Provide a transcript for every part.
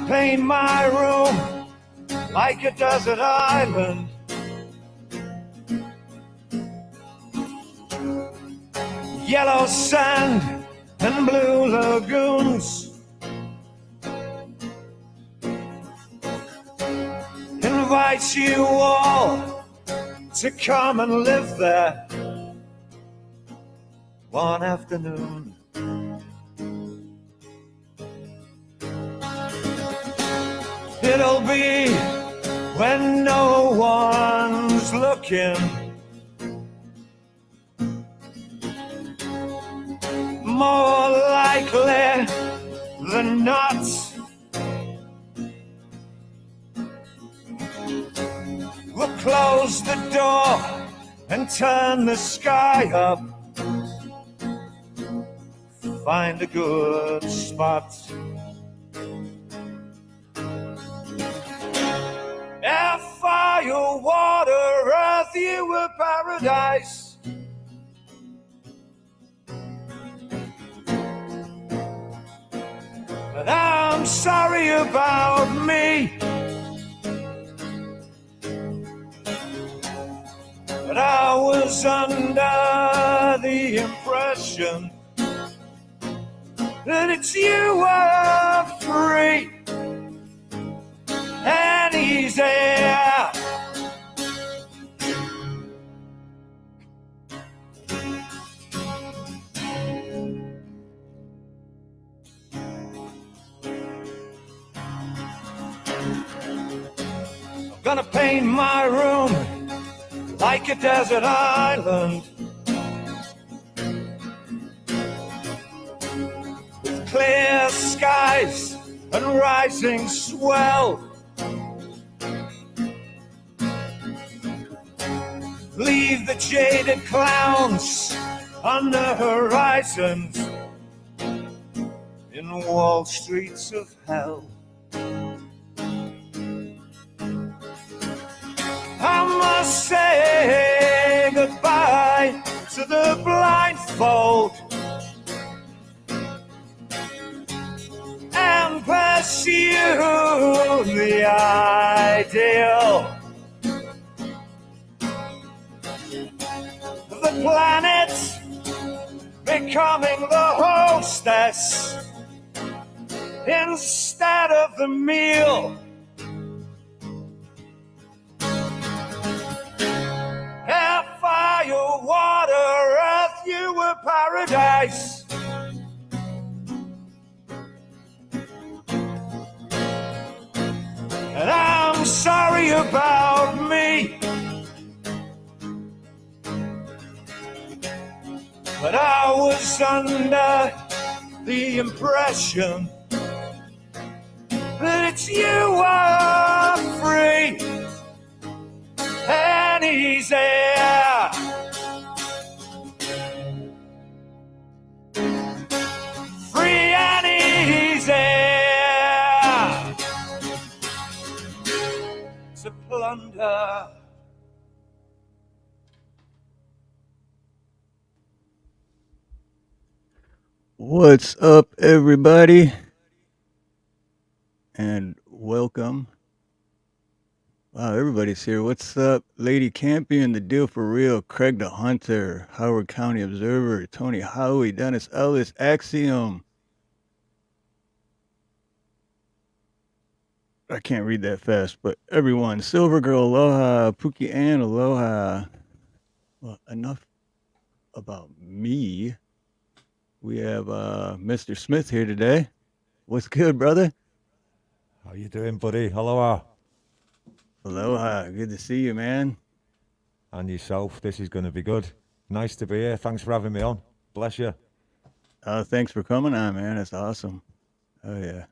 paint my room like a desert island. Yellow sand and blue lagoons. Invite you all to come and live there one afternoon. It'll be when no one's looking, more likely than not. We'll close the door and turn the sky up. Find a good spot. Air, fire, water, earth, you were paradise. But I'm sorry about me. But I was under the impression that it's you are free and easy. I'm gonna paint my room like a desert island, with clear skies and rising swell. Leave the jaded clowns on the horizons in wall streets of hell. I must say goodbye to the blindfold and pursue the ideal. The planet becoming the hostess instead of the meal. Air, fire, water, earth, you were paradise. And I'm sorry about me. But I was under the impression that it's you are free and easy. Free and easy to plunder. What's up, everybody? And welcome. Wow, everybody's here. What's up, Lady Campion, The Deal for Real, Craig the Hunter, Howard County Observer, Tony Howie, Dennis Ellis, Axiom. I can't read that fast, but everyone. Silver Girl, aloha. Pookie Ann, aloha. Well, enough about me. We have Mr. Smith here today. What's good, brother? How you doing, buddy? Aloha. Aloha. Good to see you, man. And yourself. This is going to be good. Nice to be here. Thanks for having me on. Bless you. Thanks for coming on, man. That's awesome. Oh, yeah.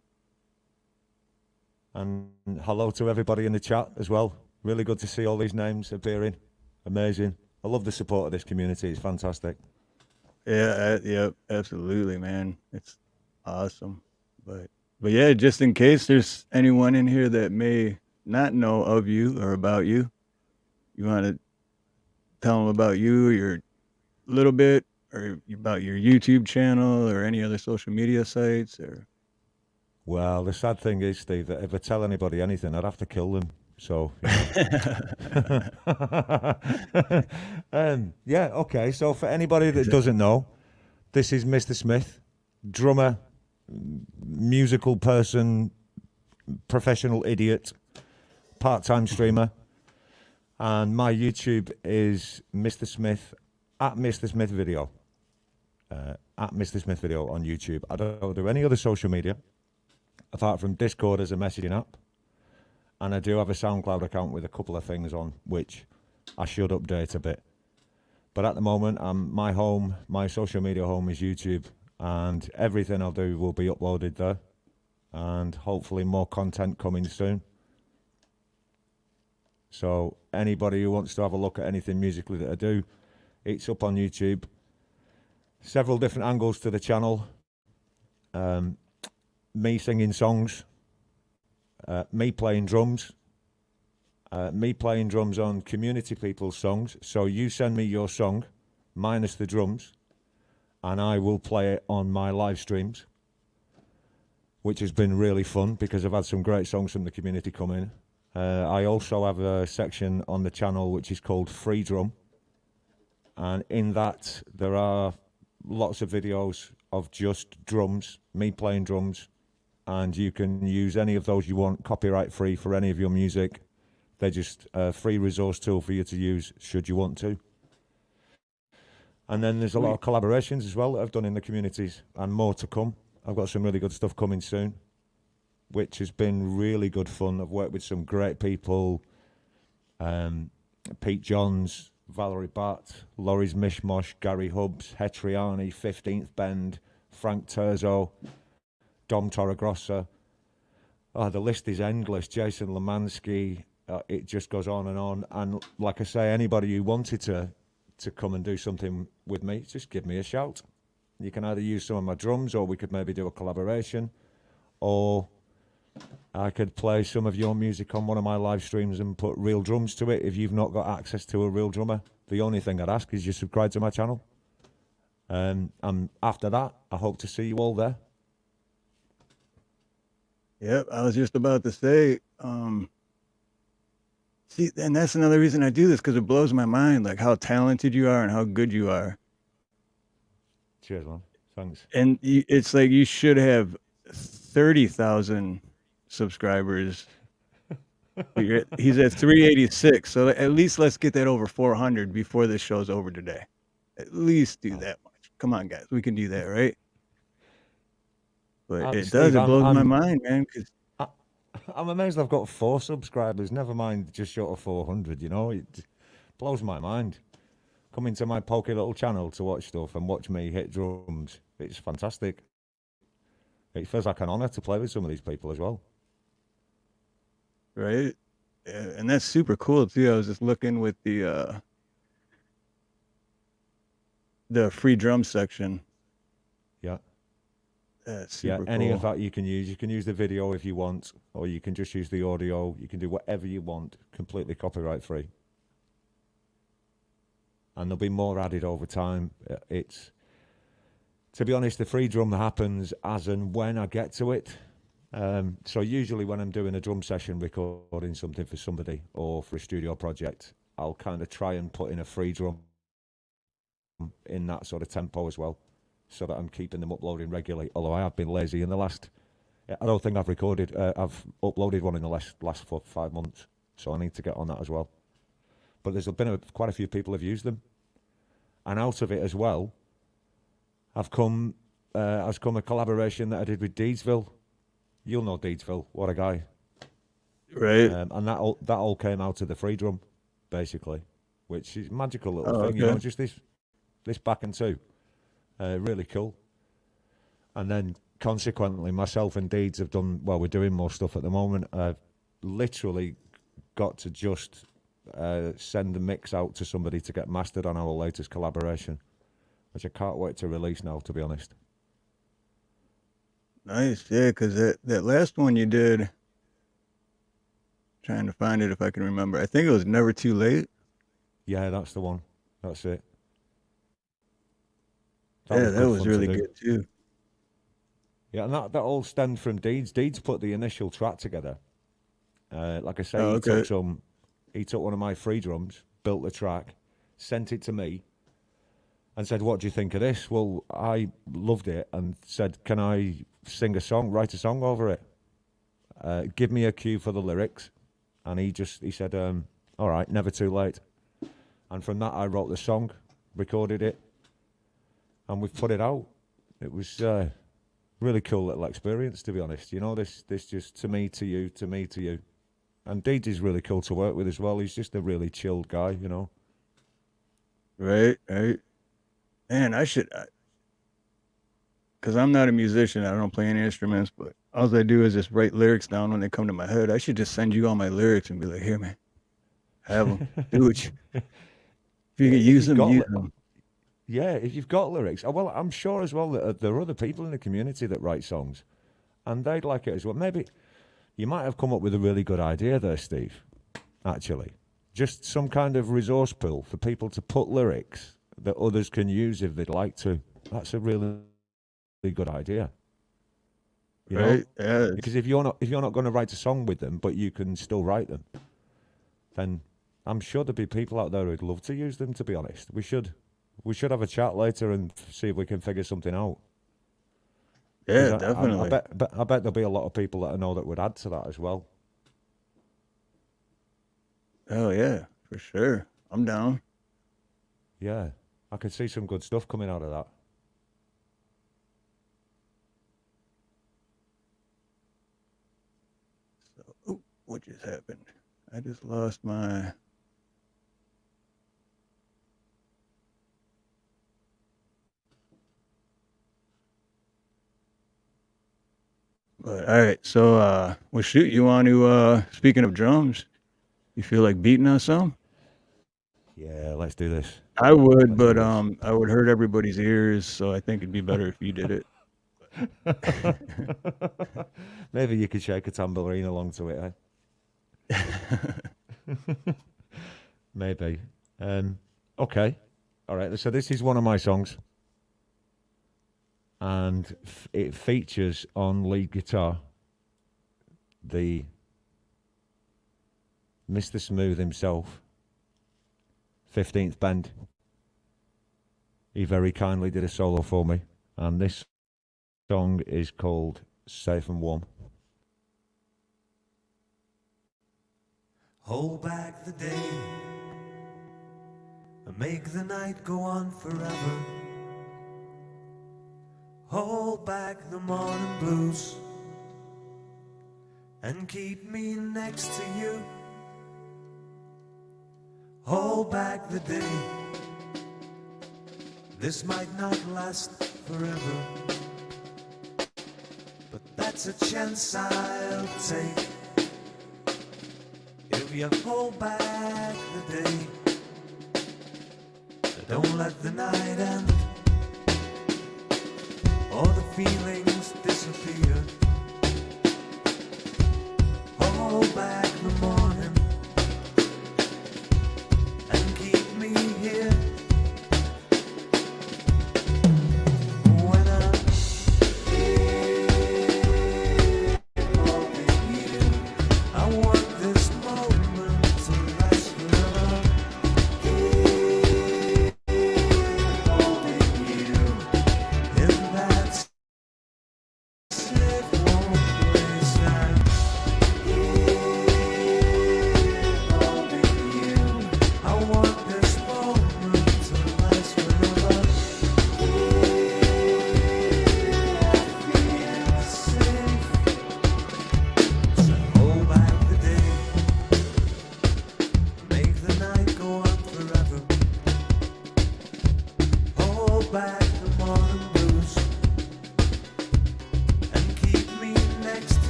And hello to everybody in the chat as well. Really good to see all these names appearing. Amazing. I love the support of this community. It's fantastic. Yeah, absolutely, man. It's awesome. But yeah, just in case there's anyone in here that may not know of you or about you, you want to tell them about you, your little bit, or about your YouTube channel or any other social media sites, or Well, the sad thing is, Steve, that if I tell anybody anything, I'd have to kill them. So, yeah, okay. So for anybody that doesn't know, this is Mr. Smith, drummer, musical person, professional idiot, part-time streamer, and my YouTube is Mr. Smith at Mr. Smith Video. At Mr. Smith Video on YouTube. I don't do any other social media apart from Discord as a messaging app, and I do have a SoundCloud account with a couple of things on which I should update a bit. But at the moment, my social media home is YouTube, and everything I'll do will be uploaded there, and hopefully more content coming soon. So anybody who wants to have a look at anything musically that I do, it's up on YouTube. Several different angles to the channel. Me singing songs, me playing drums on community people's songs. So you send me your song, minus the drums, and I will play it on my live streams, which has been really fun because I've had some great songs from the community come in. I also have a section on the channel which is called Free Drum, and in that there are lots of videos of just drums, me playing drums, and you can use any of those you want, copyright free for any of your music. They're just a free resource tool for you to use should you want to. And then there's a lot of collaborations as well that I've done in the communities, and more to come. I've got some really good stuff coming soon, which has been really good fun. I've worked with some great people, Pete Johns, Valerie Batt, Laurie's Mishmosh, Gary Hubbs, Hetriani, 15th Bend, Frank Terzo, Dom Torregrossa. Oh, the list is endless. Jason Lemansky. It just goes on. And like I say, anybody who wanted to come and do something with me, just give me a shout. You can either use some of my drums, or we could maybe do a collaboration, or I could play some of your music on one of my live streams and put real drums to it. If you've not got access to a real drummer, the only thing I'd ask is you subscribe to my channel. And after that, I hope to see you all there. Yep, I was just about to say, see, and that's another reason I do this, because it blows my mind, like how talented you are and how good you are. Cheers, man. Thanks. And it's like you should have 30,000 subscribers. He's at 386, so at least let's get that over 400 before this show's over today. At least do that much. Come on, guys, we can do that, right? But it Steve, blows my mind, man. Cause I'm amazed I've got 4 subscribers. Never mind just short of 400. You know, it blows my mind. Coming to my pokey little channel to watch stuff and watch me hit drums, it's fantastic. It feels like an honor to play with some of these people as well. Right? Yeah, and that's super cool too. I was just looking with the free drum section. Yeah. That's super cool. Any of that you can use. You can use the video if you want, or you can just use the audio. You can do whatever you want, completely copyright free. And there'll be more added over time. It's, to be honest, the free drum happens as and when I get to it. So usually when I'm doing a drum session, recording something for somebody or for a studio project, I'll kind of try and put in a free drum in that sort of tempo as well, so that I'm keeping them uploading regularly. Although I have been lazy in the last, I don't think I've uploaded one in the last 4 to 5 months. So I need to get on that as well. But there's been quite a few people have used them. And out of it as well, has come a collaboration that I did with Deedsville. You'll know Deedsville, what a guy. Right. And that all came out of the free drum, basically, which is a magical little thing, okay. you know, just this back and two. Really cool. And then consequently, myself and Deeds have done, well, we're doing more stuff at the moment. I've literally got to just send the mix out to somebody to get mastered on our latest collaboration, which I can't wait to release now, to be honest. Nice, yeah, because that last one you did, trying to find it if I can remember. I think it was Never Too Late. Yeah, that's the one. That's it. That was really good too. Yeah, and that all stemmed from Deeds. Deeds put the initial track together. Like I say, Oh, okay. he took one of my free drums, built the track, sent it to me, and said, "What do you think of this?" Well, I loved it and said, "Can I sing a song, write a song over it? Give me a cue for the lyrics." And he said, "All right, never too late." And from that, I wrote the song, recorded it, and we've put it out. It was really cool little experience, to be honest. You know, this just to me, to you, to me, to you. And Deeds is really cool to work with as well. He's just a really chilled guy, you know. Right. Man, because I'm not a musician. I don't play any instruments, but all I do is just write lyrics down when they come to my head. I should just send you all my lyrics and be like, here, man, have them. Do what you, if you can use them, use them. Yeah, if you've got lyrics. Well, I'm sure as well that there are other people in the community that write songs, and they'd like it as well. Maybe you might have come up with a really good idea there, Steve, actually. Just some kind of resource pool for people to put lyrics that others can use if they'd like to. That's a really good idea. You know? Yeah. Because if you're not going to write a song with them, but you can still write them, then I'm sure there'd be people out there who'd love to use them, to be honest. We should have a chat later and see if we can figure something out. Yeah, definitely. I bet there'll be a lot of people that I know that would add to that as well. Oh, yeah, for sure. I'm down. Yeah, I could see some good stuff coming out of that. So, what just happened? I just lost my... But all right, so well, shoot, you want to? Speaking of drums, you feel like beating us some? Yeah, let's do this. I would, but I would hurt everybody's ears, so I think it'd be better if you did it. Maybe you could shake a tambourine along to it, eh? Maybe. Okay. All right. So this is one of my songs, and it features on lead guitar the Mr. Smooth himself, 15th Bend. He very kindly did a solo for me, and this song is called Safe and Warm. Hold back the day and make the night go on forever. Hold back the morning blues and keep me next to you. Hold back the day, this might not last forever, but that's a chance I'll take. If you hold back the day, don't let the night end, or the feelings disappear. Hold back the morning and keep me here. When I'm here holding you, I want this moment to last forever. Here holding you in that safe warm place. I'm here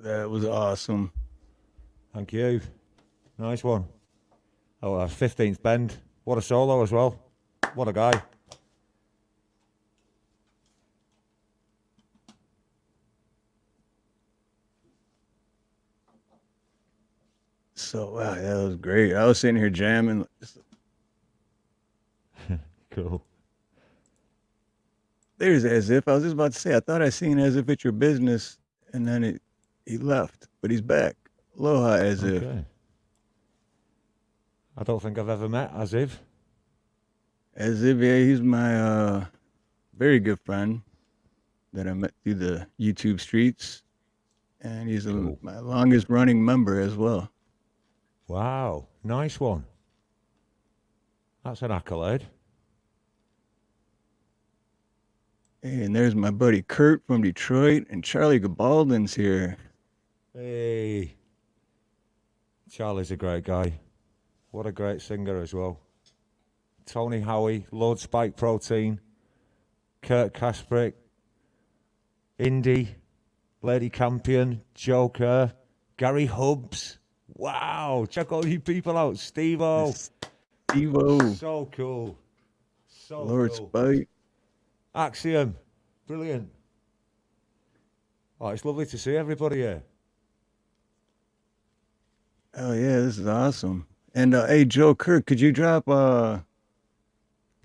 That was awesome. Thank you. Nice one. Oh, 15th Bend. What a solo as well. What a guy. So wow, that was great. I was sitting here jamming. Cool. There's As If. I was just about to say, I thought I seen As If It's Your Business, and then he left, but he's back. Aloha, As If. Okay. I don't think I've ever met As If. As If, yeah, he's my very good friend that I met through the YouTube streets, and he's Cool. my longest running member as well. Wow. Nice one. That's an accolade. Hey, and there's my buddy Kurt from Detroit, and Charlie Gabaldon's here. Hey. Charlie's a great guy. What a great singer as well. Tony Howie, Lord Spike Protein, Kurt Kasprick, Indy, Lady Campion, Joker, Gary Hubbs. Wow, check all you people out. Steve-O. Steve-O, So cool. So Lord cool. Spike. Axiom. Brilliant. Oh, it's lovely to see everybody here. Oh yeah, this is awesome. And hey, Joe Kirk, could you drop the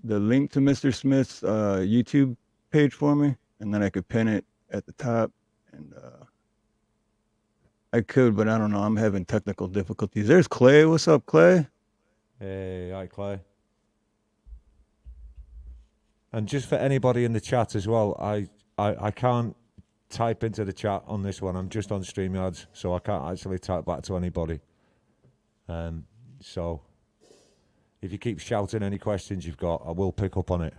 link to Mr. Smith's YouTube page for me, and then I could pin it at the top. And I could, but I don't know. I'm having technical difficulties. There's Clay. What's up, Clay? Hey, hi, Clay. And just for anybody in the chat as well, I can't type into the chat on this one. I'm just on StreamYards, so I can't actually type back to anybody. So if you keep shouting any questions you've got, I will pick up on it.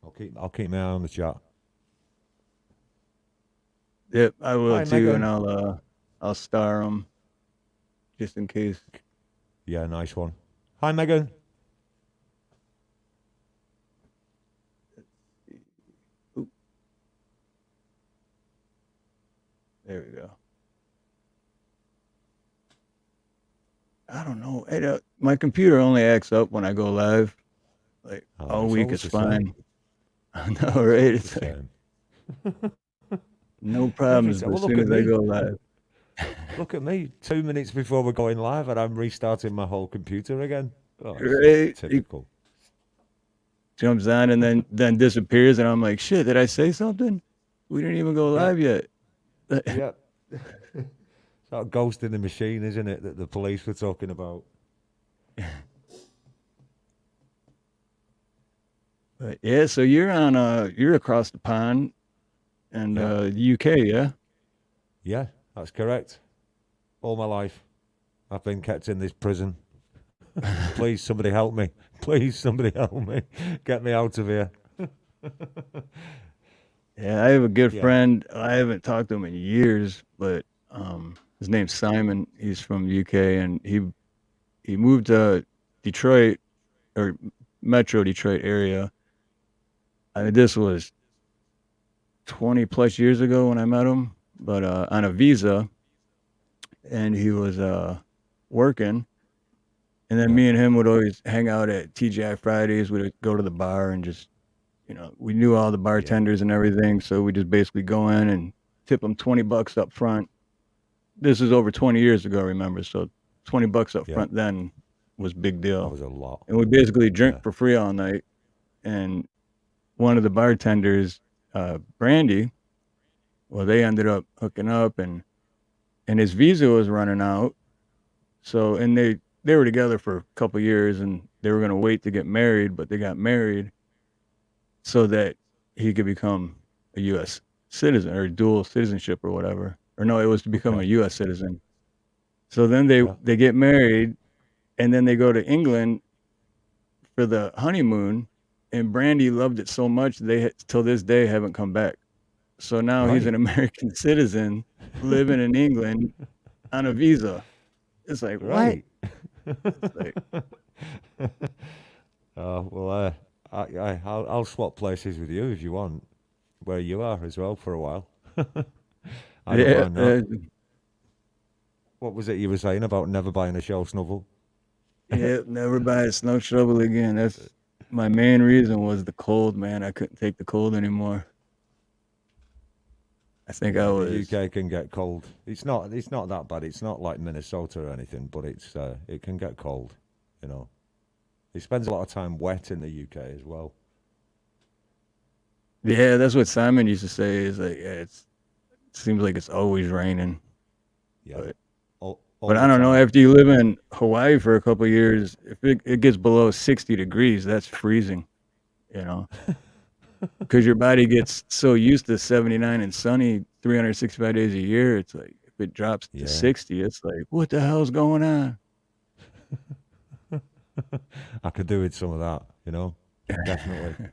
I'll keep my eye on the chat. Yep, I will Hi, too, Megan. and I'll star them just in case. Yeah, nice one. Hi, Megan. There we go. I don't know. My computer only acts up when I go live. Like Oh, all it's week always is the same. fine. I know, right? It's like Same. no problems, Well, but as look soon at as I me. go live. Look at me. 2 minutes before we're going live, and I'm restarting my whole computer again. Oh, Right? it's typical. Jumps on and then disappears, and I'm like, shit, did I say something? We didn't even go live yet. Yep. It's that ghost in the machine, isn't it, that the police were talking about? But yeah, so you're across the pond and Yeah. the UK, yeah? Yeah, that's correct. All my life, I've been kept in this prison. Please, somebody help me. Please, somebody help me. Get me out of here. Yeah, I have a good Yeah. friend. I haven't talked to him in years, but his name's Simon. He's from UK, and he moved to Detroit or Metro Detroit area. This was 20 plus years ago when I met him, but on a visa, and he was working. And then Yeah. me and him would always hang out at TGI Fridays. We'd go to the bar and just, we knew all the bartenders and everything. So we just basically go in and tip them $20 up front. This is over 20 years ago, remember? So $20 up Yeah. front then was big That deal. was a lot. And we basically drink Yeah. for free all night. And one of the bartenders, Brandy, well, they ended up hooking up, and his visa was running out. So, and they were together for a couple years, and they were going to wait to get married, but they got married so that he could become a U.S. citizen or dual citizenship or whatever. Or no, it was to become a Okay. U.S. citizen. So then Yeah. they get married, and then they go to England for the honeymoon, and Brandy loved it so much till this day haven't come back. So now he's an Right. American citizen living in England on a visa. It's like, what? Right. It's like, Well, I'll swap places with you if you want, where you are as well for a while. I don't yeah, mind that. What was it you were saying about never buying a show snovel? Yeah, never buy a snow shovel again. That's my main reason was the cold, man. I couldn't take the cold anymore. I think I The was. UK can get cold. It's not that bad. It's not like Minnesota or anything, but it can get cold, you know. It spends a lot of time wet in the UK as well. Yeah, that's what Simon used to say. Is like, yeah, it seems like it's always raining. Yeah. But All I the don't know. time. After you live in Hawaii for a couple of years, if it gets below 60 degrees, that's freezing. You know, because your body gets so used to 79 and sunny 365 days a year. It's like if it drops to Yeah. 60, it's like, what the hell's going on? I could do with some of that, you know. Definitely.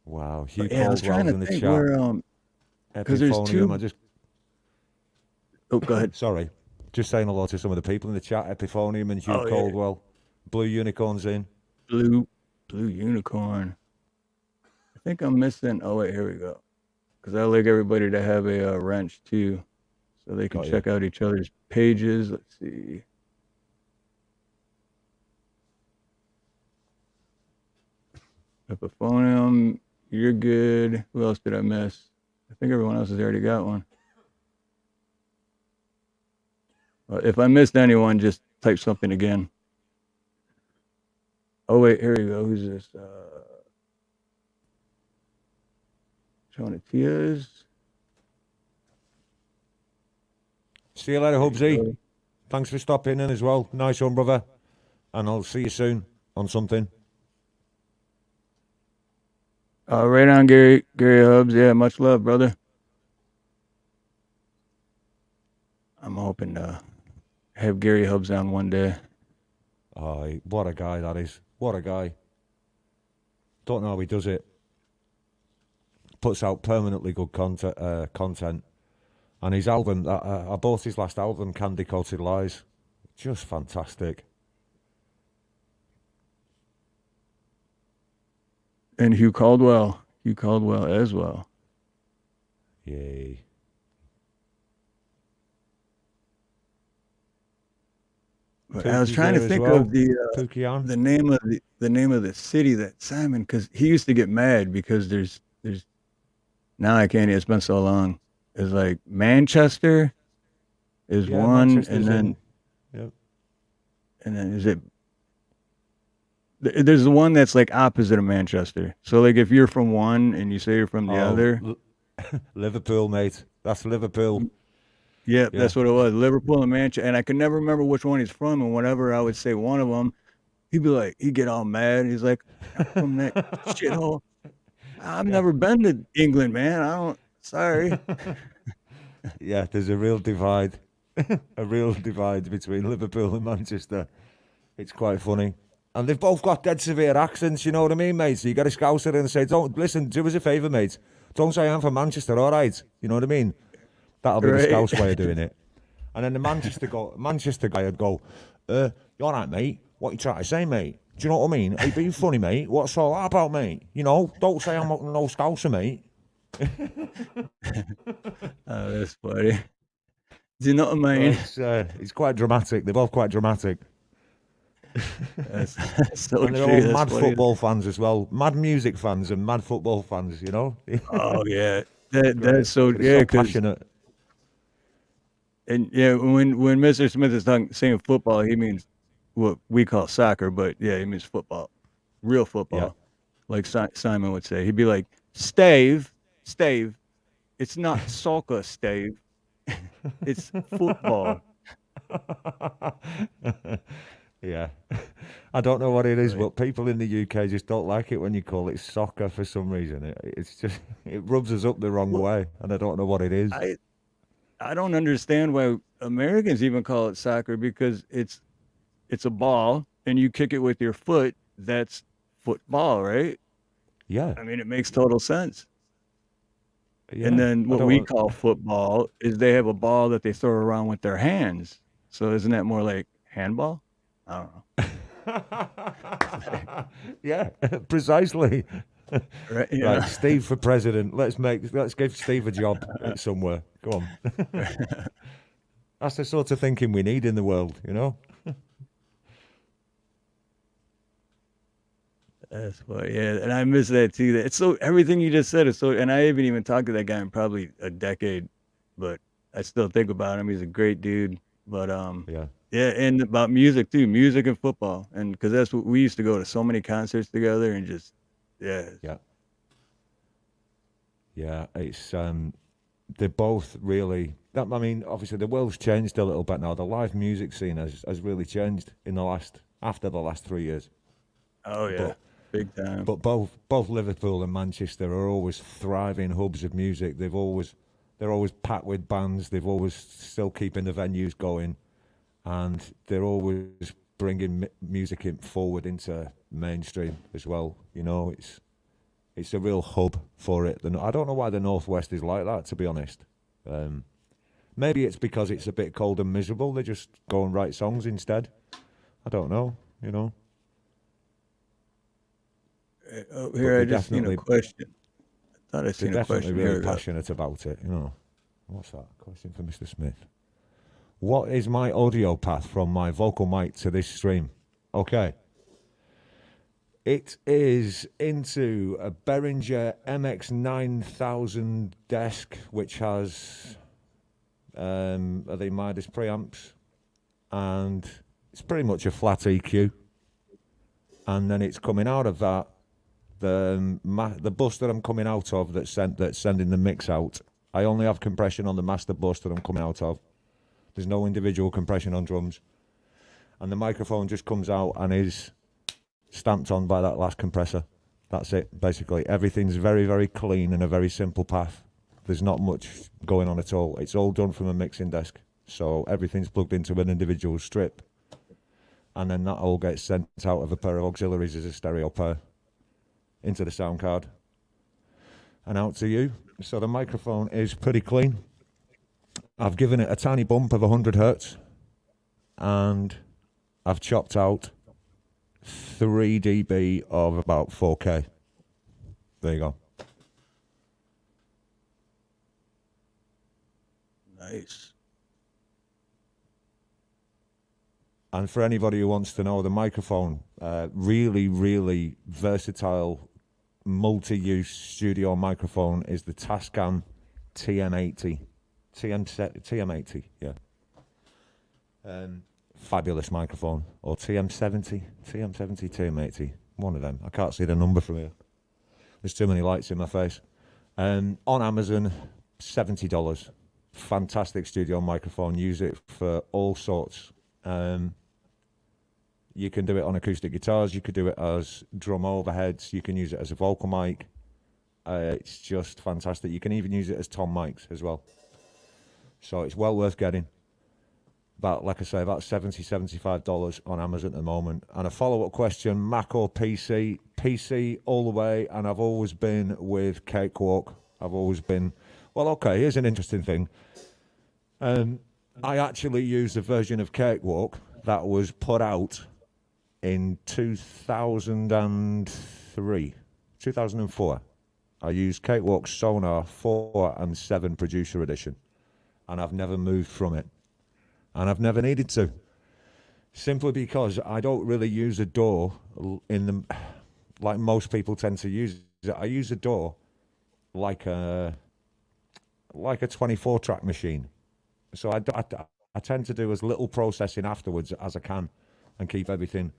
Wow. Hugh Yeah, I was trying Caldwell's to in the think chat. where 'cause there's Epiphonium. two. Oh, go ahead. Sorry. Just saying hello to some of the people in the chat. Epiphonium and Hugh Oh, yeah. Caldwell. Blue Unicorn's in. Blue unicorn. I think I'm missing. Oh wait, here we go. Because I like everybody to have a wrench too, so they can Got you. check out each other's pages. Let's see. Epiphonium, you're good. Who else did I miss? I think everyone else has already got one. If I missed anyone, just type something again. Oh wait, here we go. Who's this? Jonatias. See you later, Hubsy. Thanks for stopping in as well. Nice one, brother. And I'll see you soon on something. Right on, Gary Hubs. Yeah, much love, brother. I'm hoping to have Gary Hubs on one day. Oh, what a guy that is. What a guy. Don't know how he does it. Puts out permanently good content. And his album, I bought his last album, Candy Coated Lies. Just fantastic. And Hugh Caldwell as well. Yay. But I was trying to think of the name of the city that Simon, because he used to get mad because there's now I can't. It's been so long. It's like Manchester is one, Manchester's and Yep. then is it? There's the one that's like opposite of Manchester. So like if you're from one and you say you're from the other, Liverpool, mate. That's Liverpool. yeah, that's what it was. Liverpool and Manchester, and I could never remember which one he's from. And whenever I would say one of them, he'd get all mad. He's like, "I'm from that shithole. I've never been to England, man. Sorry." Yeah, there's a real divide. A real divide between Liverpool and Manchester. It's quite funny. And they've both got dead severe accents, you know what I mean, mate? So you got a Scouser and say, don't listen, do us a favour, mate. Don't say I'm from Manchester, all right? You know what I mean? That'll be the Scouse way of doing it. And then the Manchester guy would go, you all right, mate? What you trying to say, mate? Do you know what I mean? Are you being funny, mate? What's all that about, mate? You know, don't say I'm no Scouser, mate. Oh, that's funny. Do you know what I mean? It's quite dramatic. They're both quite dramatic. That's so And they're true. all That's mad funny. football fans as well. Mad music fans and mad football fans, you know? Oh yeah, that's so But it's yeah. so 'Cause passionate. and yeah, when Mr. Smith is saying football, he means what we call soccer, but yeah, he means football, real football, Yeah. like Simon would say. He'd be like, Stave. It's not soccer, Stave. It's football. Yeah. I don't know what it is, but people in the UK just don't like it when you call it soccer for some reason. It rubs us up the wrong way, and I don't know what it is. I don't understand why Americans even call it soccer, because it's a ball and you kick it with your foot. That's football, right? Yeah. I mean, it makes total sense. Yeah. And then I what don't we want- call football is they have a ball that they throw around with their hands. So isn't that more like handball? I don't know. Yeah, precisely. Right? You Right, know? Steve for president. Let's give Steve a job somewhere. Go on. That's the sort of thinking we need in the world, you know? That's what, yeah, and I miss that too. It's so everything you just said is so, and I haven't even talked to that guy in probably a decade, but I still think about him. He's a great dude. But Yeah. yeah, and about music too, music and football, and because that's what we used to go to so many concerts together, and just yeah, Yeah. Yeah, it's they're both really. I mean, obviously the world's changed a little bit now. The live music scene has really changed in after the last 3 years. oh yeah, But big time. but both Liverpool and Manchester are always thriving hubs of music. They're always packed with bands. They've always still keeping the venues going, and they're always bringing music forward into mainstream as well. You know, it's a real hub for it. I don't know why the Northwest is like that, to be honest. Maybe it's because it's a bit cold and miserable. They just go and write songs instead. I don't know, you know. Oh, here I just seen a question. I thought I They're seen a definitely question. really Here we go. passionate about it, you know. What's that? Question for Mr. Smith. What is my audio path from my vocal mic to this stream? Okay. It is into a Behringer MX9000 desk, which has are they Midas preamps, and it's pretty much a flat EQ. And then it's coming out of that. The bus that I'm coming out of that's sending the mix out. I only have compression on the master bus that I'm coming out of. There's no individual compression on drums, and the microphone just comes out and is stamped on by that last compressor. That's it. Basically, everything's very, very clean and a very simple path. There's not much going on at all. It's all done from a mixing desk, so everything's plugged into an individual strip, and then that all gets sent out of a pair of auxiliaries as a stereo pair into the sound card and out to you. So the microphone is pretty clean. I've given it a tiny bump of 100 hertz, and I've chopped out 3 dB of about 4K. There you go. Nice. And for anybody who wants to know, the microphone, really, really versatile, multi-use studio microphone is the Tascam TM80. TM80, yeah. Fabulous microphone. Or TM70, TM80, one of them. I can't see the number from here. There's too many lights in my face. On Amazon, $70. Fantastic studio microphone. Use it for all sorts. You can do it on acoustic guitars. You could do it as drum overheads. You can use it as a vocal mic. It's just fantastic. You can even use it as tom mics as well. So it's well worth getting. Like I say, about $70, $75 on Amazon at the moment. And a follow-up question, Mac or PC? PC all the way, and I've always been with Cakewalk. I've always been... Well, okay, here's an interesting thing. I actually used a version of Cakewalk that was put out in 2004. I used Cakewalk's Sonar 4 and 7 Producer Edition, and I've never moved from it. And I've never needed to, simply because I don't really use a DAW like most people tend to use it. I use a DAW like a 24-track machine. So I tend to do as little processing afterwards as I can and keep everything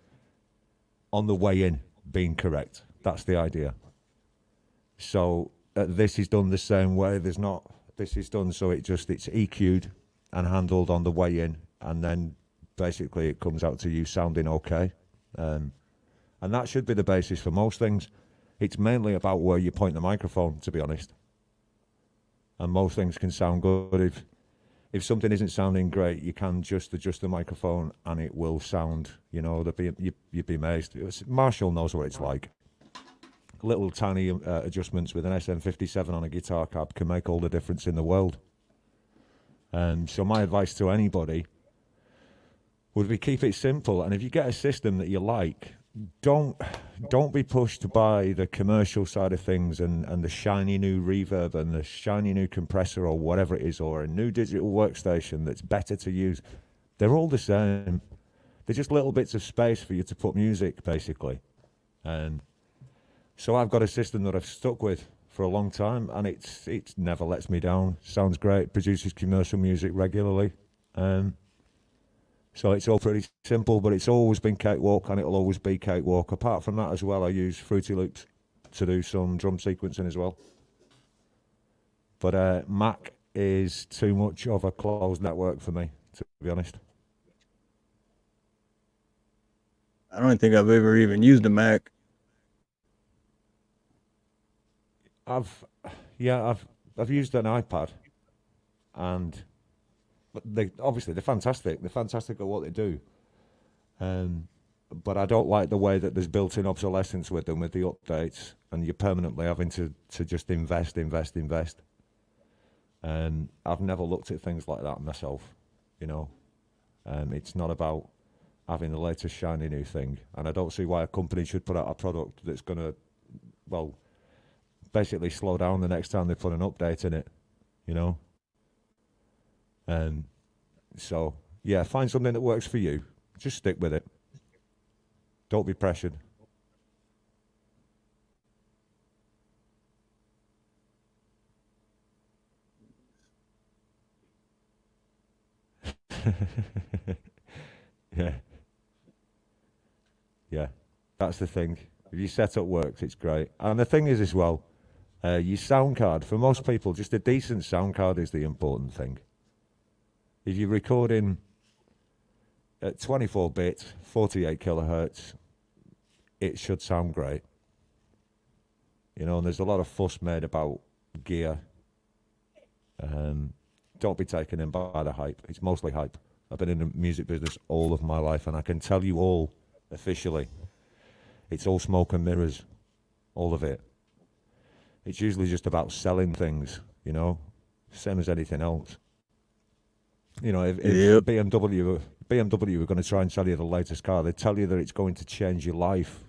on the way in being correct. That's the idea. So this is done the same way. This is done so it's EQ'd and handled on the way in, and then basically it comes out to you sounding okay. And that should be the basis for most things. It's mainly about where you point the microphone, to be honest. And most things can sound good. If something isn't sounding great, you can just adjust the microphone and it will sound, you'd be amazed. Marshall knows what it's like. Little tiny adjustments with an SM57 on a guitar cab can make all the difference in the world. So my advice to anybody would be keep it simple. And if you get a system that you like, don't be pushed by the commercial side of things and the shiny new reverb and the shiny new compressor or whatever it is, or a new digital workstation that's better to use. They're all the same. They're just little bits of space for you to put music, basically. And so I've got a system that I've stuck with for a long time, and it's never lets me down. Sounds great, produces commercial music regularly. So it's all pretty simple, but it's always been cakewalk, and it'll always be cakewalk. Apart from that as well, I use Fruity Loops to do some drum sequencing as well. But Mac is too much of a closed network for me, to be honest. I don't think I've ever even used a Mac. I've used an iPad, and but they're fantastic. They're fantastic at what they do. But I don't like the way that there's built-in obsolescence with them, with the updates, and you're permanently having to just invest. And I've never looked at things like that myself, you know. It's not about having the latest shiny new thing, and I don't see why a company should put out a product that's going to, well, basically slow down the next time they put an update in it, you know. So yeah, find something that works for you. Just stick with it. Don't be pressured. Yeah, that's the thing. If your setup works, it's great. And the thing is as well, your sound card, for most people, just a decent sound card is the important thing. If you're recording at 24-bit, 48 kilohertz, it should sound great. You know, and there's a lot of fuss made about gear. Don't be taken in by the hype. It's mostly hype. I've been in the music business all of my life, and I can tell you all, officially, it's all smoke and mirrors, all of it. It's usually just about selling things, you know, same as anything else. You know, if Yep. BMW were going to try and sell you the latest car, they tell you that it's going to change your life.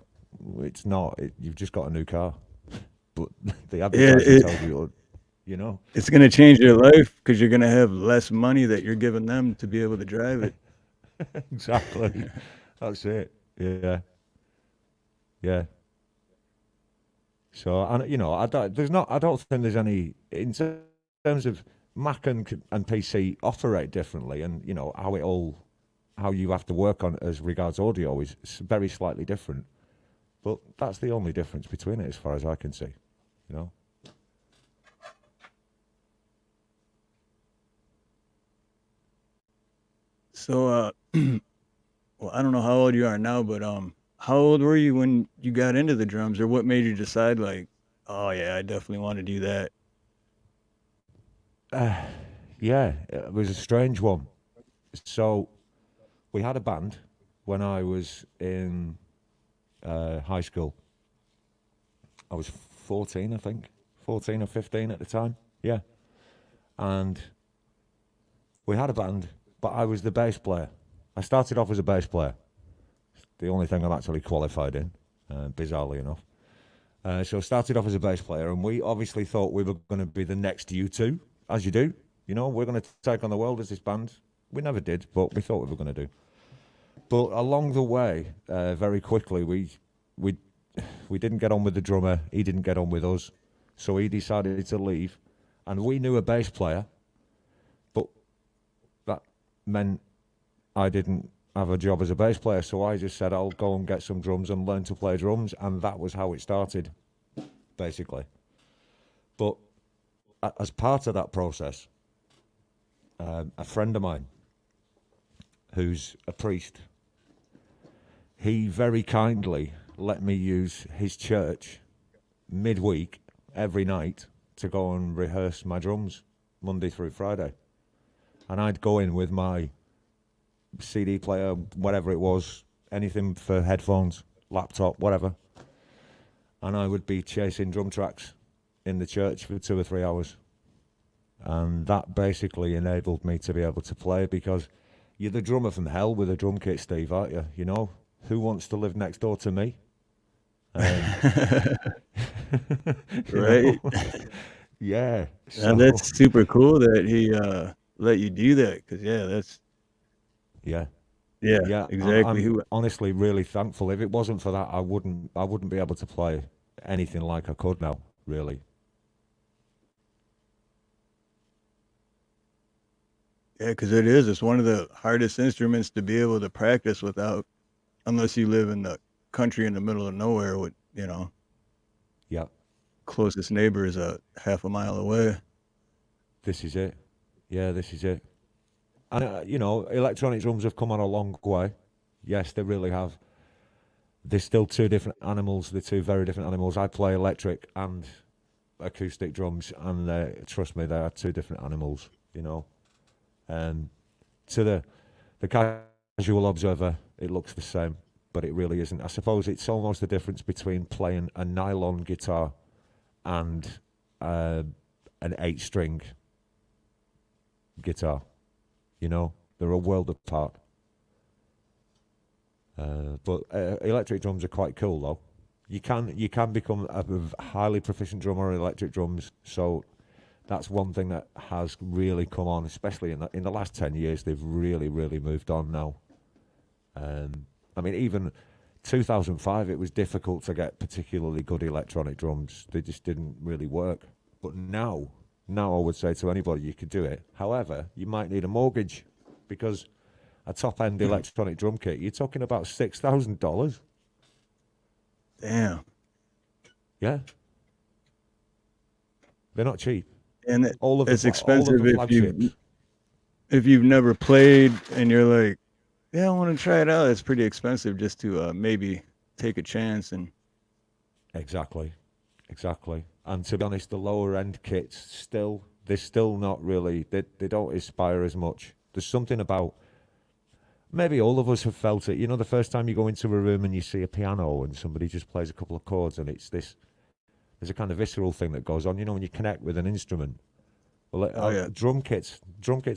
It's not. You've just got a new car. But the advertising tells you, you know. It's going to change your life because you're going to have less money that you're giving them to be able to drive it. Exactly. That's it. Yeah. Yeah. So, and you know, I don't think there's any, in terms of Mac and PC operate differently, and you know how you have to work on as regards audio is very slightly different. But that's the only difference between it, as far as I can see. You know. So, well, I don't know how old you are now, but how old were you when you got into the drums, or what made you decide, like, oh yeah, I definitely want to do that? Yeah, it was a strange one. So, we had a band when I was in high school. I was 14, I think. 14 or 15 at the time. Yeah. And we had a band, but I was the bass player. I started off as a bass player. The only thing I'm actually qualified in, bizarrely enough. So I started off as a bass player, and we obviously thought we were going to be the next U2, as you do. You know, we're going to take on the world as this band. We never did, but we thought we were going to do. But along the way, very quickly, we didn't get on with the drummer. He didn't get on with us, so he decided to leave. And we knew a bass player, but that meant I didn't have a job as a bass player. So I just said, I'll go and get some drums and learn to play drums, and that was how it started, basically. But as part of that process, a friend of mine, who's a priest, he very kindly let me use his church midweek every night to go and rehearse my drums Monday through Friday. And I'd go in with my CD player, whatever it was, anything for headphones, laptop, whatever. And I would be chasing drum tracks in the church for 2 or 3 hours. And that basically enabled me to be able to play, because you're the drummer from hell with a drum kit, Steve, aren't you? You know, Who wants to live next door to me? You Right. know? Yeah. And So that's super cool that he let you do that, because that's yeah, yeah, yeah. exactly I'm who. honestly really thankful. If it wasn't for that, I wouldn't be able to play anything like I could now. Really. Yeah, because it's one of the hardest instruments to be able to practice without, unless you live in the country in the middle of nowhere with, Yeah. closest neighbor is a half a mile away. This is it. Yeah, this is it. And electronic drums have come on a long way. Yes, they really have. They're still two different animals. They're two very different animals. I play electric and acoustic drums, and trust me, they are two different animals. To the casual observer, it looks the same, but it really isn't. I suppose it's almost the difference between playing a nylon guitar and an 8-string guitar. They're a world apart. But electric drums are quite cool, though. You can become a highly proficient drummer on electric drums. So that's one thing that has really come on, especially in the last 10 years. They've really, really moved on now. I mean, even 2005, it was difficult to get particularly good electronic drums. They just didn't really work. But now I would say to anybody, you could do it. However, you might need a mortgage, because a top-end electronic drum kit, you're talking about $6,000. Damn. Yeah. They're not cheap. And All of it's the, expensive all of the if you've never played and you're like, yeah, I want to try it out. It's pretty expensive just to maybe take a chance. And Exactly. And to be honest, the lower end kits they're still not really, they don't inspire as much. There's something about, maybe all of us have felt it. The first time you go into a room and you see a piano and somebody just plays a couple of chords, and there's a kind of visceral thing that goes on, when you connect with an instrument. Well, drum kits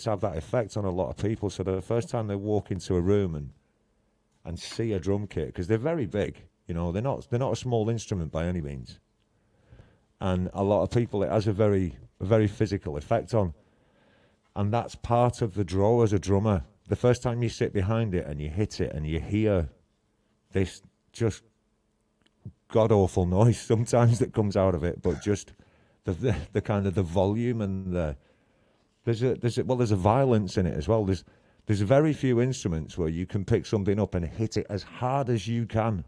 have that effect on a lot of people. So the first time they walk into a room and see a drum kit, because they're very big, they're not a small instrument by any means. And a lot of people, it has a very physical effect on. And that's part of the draw as a drummer. The first time you sit behind it and you hit it and you hear this just god-awful noise sometimes that comes out of it, but just the kind of the volume, and there's a violence in it as well. There's very few instruments where you can pick something up and hit it as hard as you can.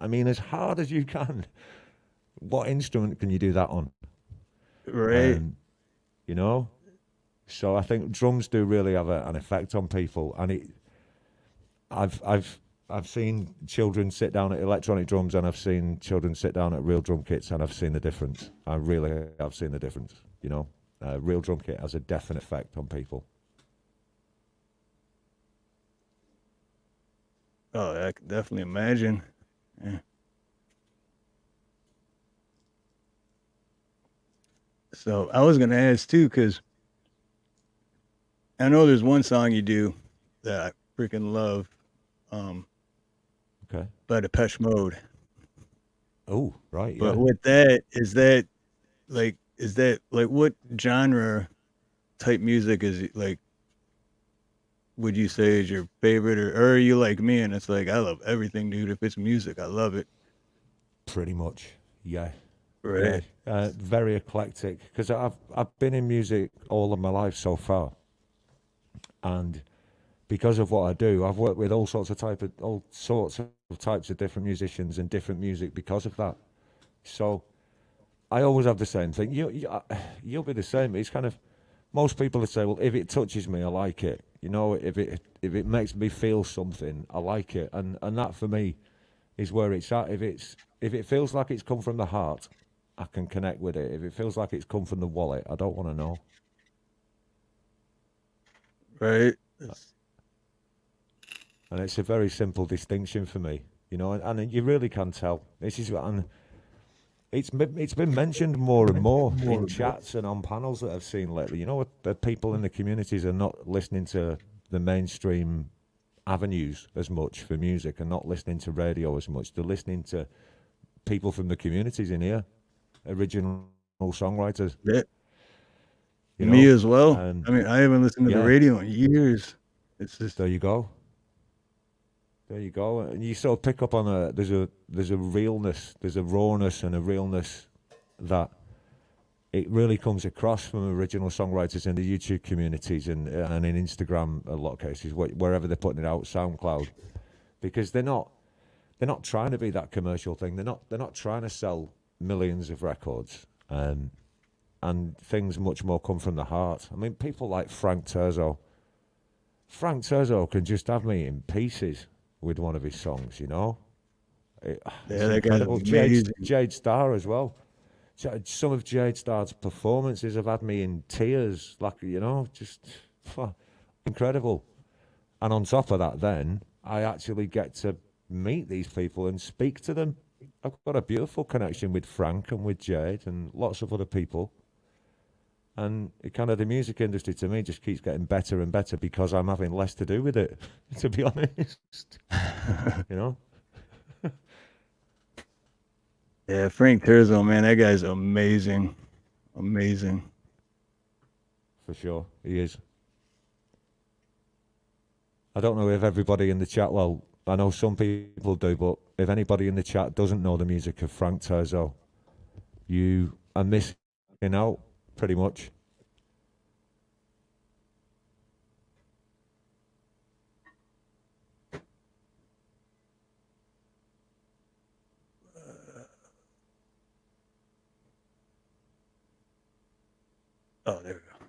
I mean, as hard as you can. What instrument can you do that on? right. So I think drums do really have an effect on people, and I've seen children sit down at electronic drums, and I've seen children sit down at real drum kits, and I've seen the difference. I really have seen the difference. Real drum kit has a definite effect on people. Oh, I can definitely imagine. Yeah. So I was gonna ask too, because I know there's one song you do that I freaking love, Okay. by Depeche Mode. Oh, right. But Yeah. with that, is that like what genre type music is it, like? Would you say is your favorite, or are you like me and it's like I love everything, dude? If it's music, I love it. Pretty much. Yeah. Right. Yeah. Very eclectic, because I've been in music all of my life so far, and because of what I do, I've worked with all sorts of types of different musicians and different music because of that. So I always have the same thing. You'll be the same. It's kind of, most people would say, well, if it touches me, I like it. If it makes me feel something, I like it. And that for me is where it's at. If it feels like it's come from the heart, I can connect with it. If it feels like it's come from the wallet, I don't want to know. Right. And it's a very simple distinction for me, and you really can tell. And it's been mentioned more and more in chats and on panels that I've seen lately. The people in the communities are not listening to the mainstream avenues as much for music and not listening to radio as much. They're listening to people from the communities in here, original songwriters. Yeah. You Me know? as well. And I mean, I haven't listened to the yeah. radio in years. It's just there you go. There you go. And you sort of pick up on there's a realness, there's a rawness and a realness that it really comes across from original songwriters in the YouTube communities and in Instagram, a lot of cases, wherever they're putting it out, SoundCloud, because they're not trying to be that commercial thing. They're not trying to sell millions of records, and things much more come from the heart. I mean, people like Frank Turzo. Frank Turzo can just have me in pieces with one of his songs, you know. It's that guy's incredible. amazing. Jade Starr as well. Some of Jade Starr's performances have had me in tears, like, you know, just incredible. And on top of that, then I actually get to meet these people and speak to them. I've got a beautiful connection with Frank and with Jade and lots of other people. And it kind of, the music industry to me just keeps getting better and better because I'm having less to do with it, to be honest. You know? Yeah, Frank Turzo, man, that guy's amazing. Amazing. For sure, he is. I don't know if everybody in the chat, well, I know some people do, but if anybody in the chat doesn't know the music of Frank Turzo, you are missing out, pretty much. Oh, there we go.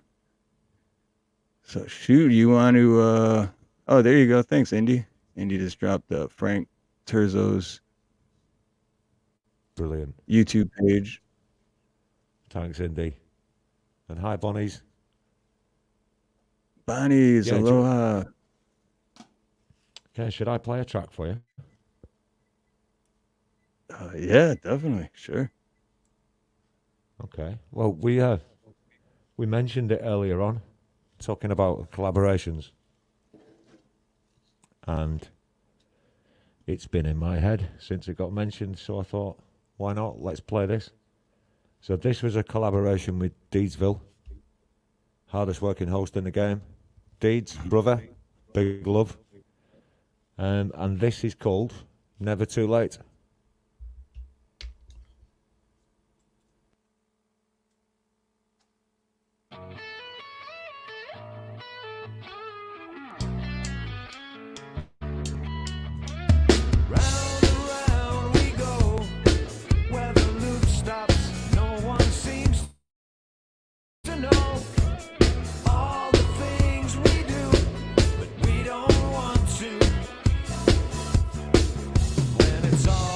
So shoot, you want to oh, there you go. Thanks, Indy. Indy just dropped Frank Turzo's Brilliant. YouTube page. Thanks, Indy. And hi, Bonnies. Bonnie's, Yeah, aloha. Okay, should I play a track for you? Yeah, definitely. Sure. Okay. Well, we mentioned it earlier on, talking about collaborations. And it's been in my head since it got mentioned, so I thought, why not? Let's play this. So this was a collaboration with Deedsville, hardest working host in the game. Deeds, brother, big love. And this is called Never Too Late. It's all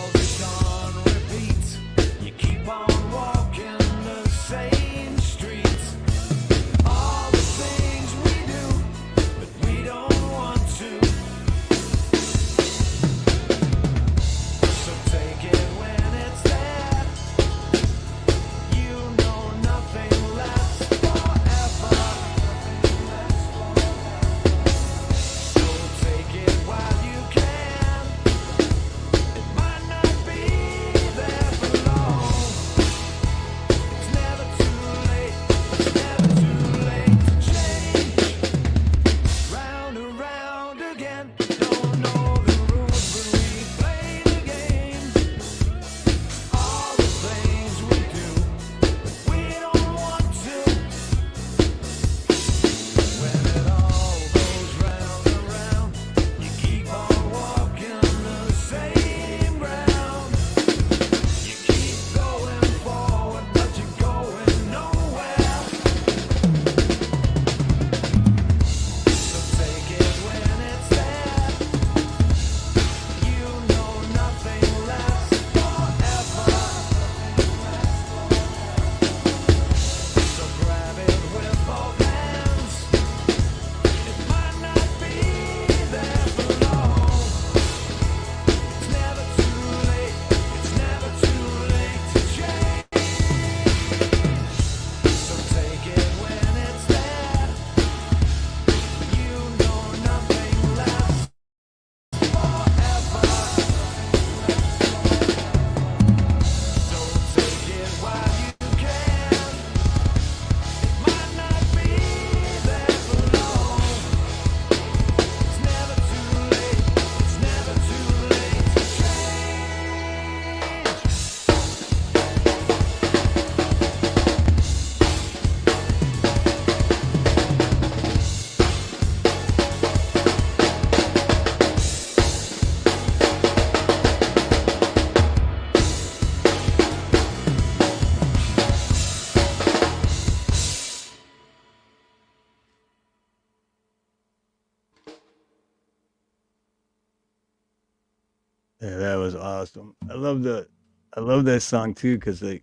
Yeah, that was awesome. I love that song too because like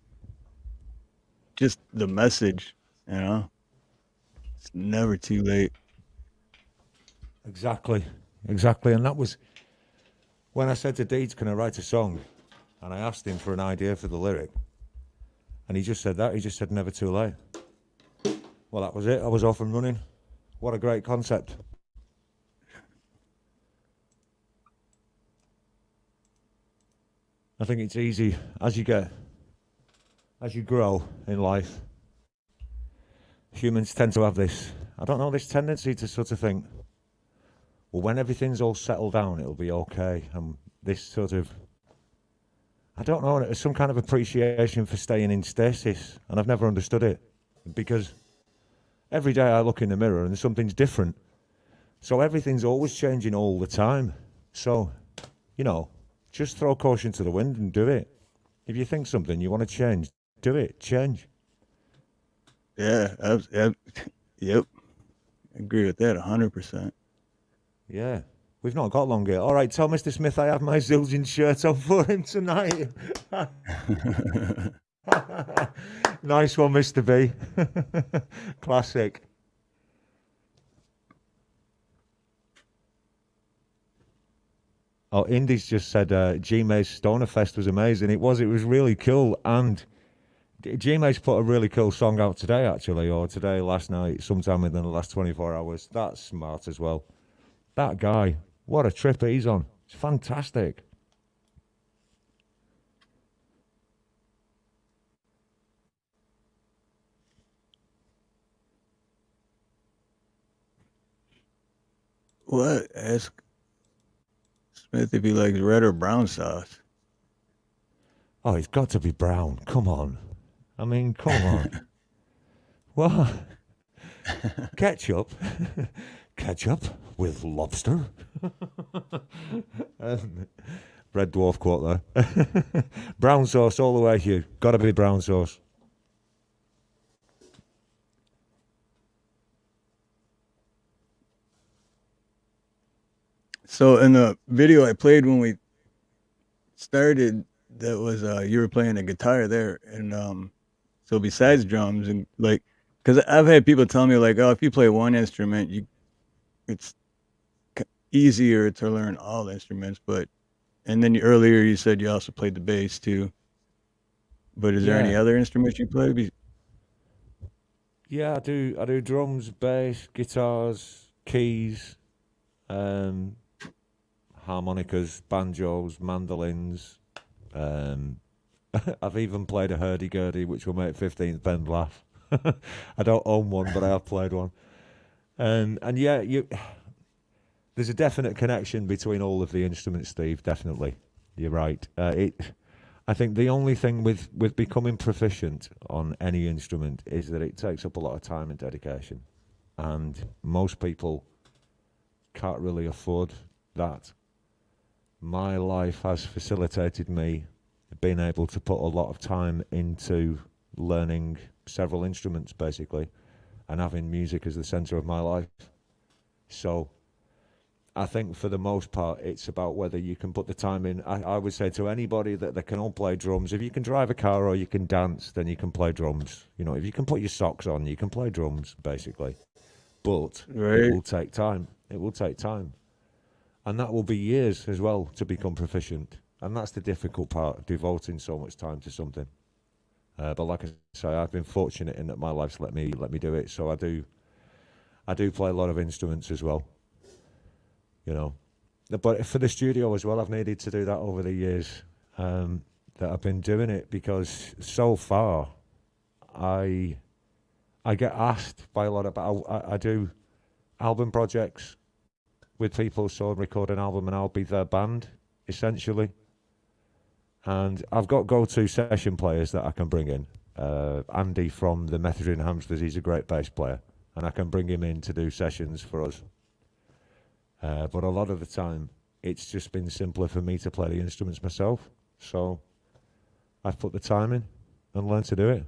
just the message, you know, it's never too late. Exactly, exactly. And that was when I said to Deeds, "Can I write a song?" And I asked him for an idea for the lyric, and he just said that. He just said, "Never too late." Well, that was it. I was off and running. What a great concept. I think it's easy as you grow in life. Humans tend to have this, I don't know, this tendency to sort of think, well, when everything's all settled down, it'll be okay. And this sort of, I don't know, some kind of appreciation for staying in stasis. And I've never understood it because every day I look in the mirror and something's different. So everything's always changing all the time. So, you know, just throw caution to the wind and do it. If you think something you want to change, do it. Change. Yeah, yep. I agree with that 100%. Yeah. We've not got long here. All right, tell Mr. Smith I have my Zildjian shirt on for him tonight. Nice one, Mr. B. Classic. Oh, Indy's just said G-May's Stoner Fest was amazing. It was really cool. And G-May's put a really cool song out today, actually, or today, last night, sometime within the last 24 hours. That's smart as well. That guy, what a trip he's on. It's fantastic. What? Ask Smith if he likes red or brown sauce. Oh, it's got to be brown. Come on. I mean, come on. What? Ketchup? Ketchup with lobster? Red Dwarf quote there. Brown sauce all the way, Hugh. Got to be brown sauce. So in the video I played when we started, that was you were playing a guitar there, and so besides drums and like, because I've had people tell me like, oh, if you play one instrument, it's easier to learn all instruments, but and then earlier you said you also played the bass too. But is there any Yeah. other instruments you play? Yeah, I do drums, bass, guitars, keys, um, harmonicas, banjos, mandolins. I've even played a hurdy-gurdy, which will make 15th Ben laugh. I don't own one, but I have played one. And yeah, there's a definite connection between all of the instruments, Steve. Definitely, you're right. I think the only thing with becoming proficient on any instrument is that it takes up a lot of time and dedication, and most people can't really afford that. My life has facilitated me being able to put a lot of time into learning several instruments, basically, and having music as the center of my life. So I think for the most part, it's about whether you can put the time in. I would say to anybody that they can all play drums. If you can drive a car or you can dance, then you can play drums. You know, if you can put your socks on, you can play drums, basically. But it Right. will take time. It will take time. And that will be years as well to become proficient. And that's the difficult part, devoting so much time to something. But like I say, I've been fortunate in that my life's let me do it. So I do play a lot of instruments as well. You know, but for the studio as well, I've needed to do that over the years that I've been doing it, because so far I get asked by a lot of, I do album projects with people, so I'll record an album and I'll be their band essentially, and I've got go-to session players that I can bring in. Andy from the Method in Hamsters, he's a great bass player, and I can bring him in to do sessions for us. But a lot of the time, it's just been simpler for me to play the instruments myself. So I've put the time in and learned to do it.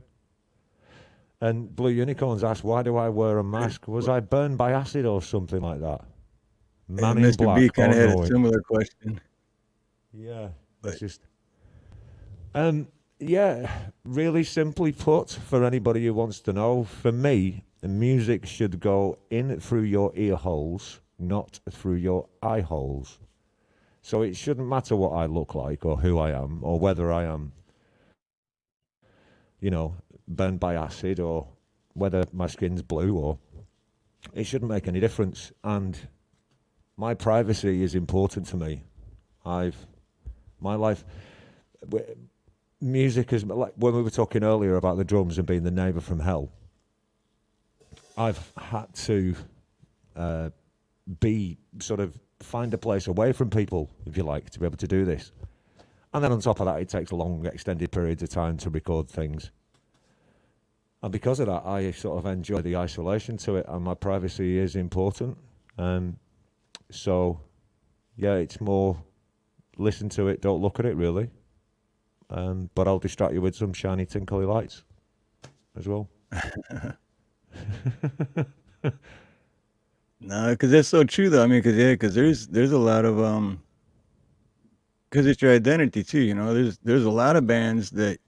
And Blue Unicorns asked, why do I wear a mask? Was I burned by acid or something like that? Man in Mr. black. B kind Oh, of had no. a similar question. Yeah, But it's just yeah, really simply put, for anybody who wants to know, for me, the music should go in through your ear holes, not through your eye holes. So it shouldn't matter what I look like or who I am or whether I am, you know, burned by acid or whether my skin's blue or it shouldn't make any difference. And my privacy is important to me. My life, music is like when we were talking earlier about the drums and being the neighbour from hell. I've had to be sort of find a place away from people, if you like, to be able to do this. And then on top of that, it takes long, extended periods of time to record things. And because of that, I sort of enjoy the isolation to it, and my privacy is important. So, yeah, it's more listen to it, don't look at it, really. But I'll distract you with some shiny, tinkly lights as well. no, because that's so true though. I mean, because there's a lot of because it's your identity too. You know, there's a lot of bands that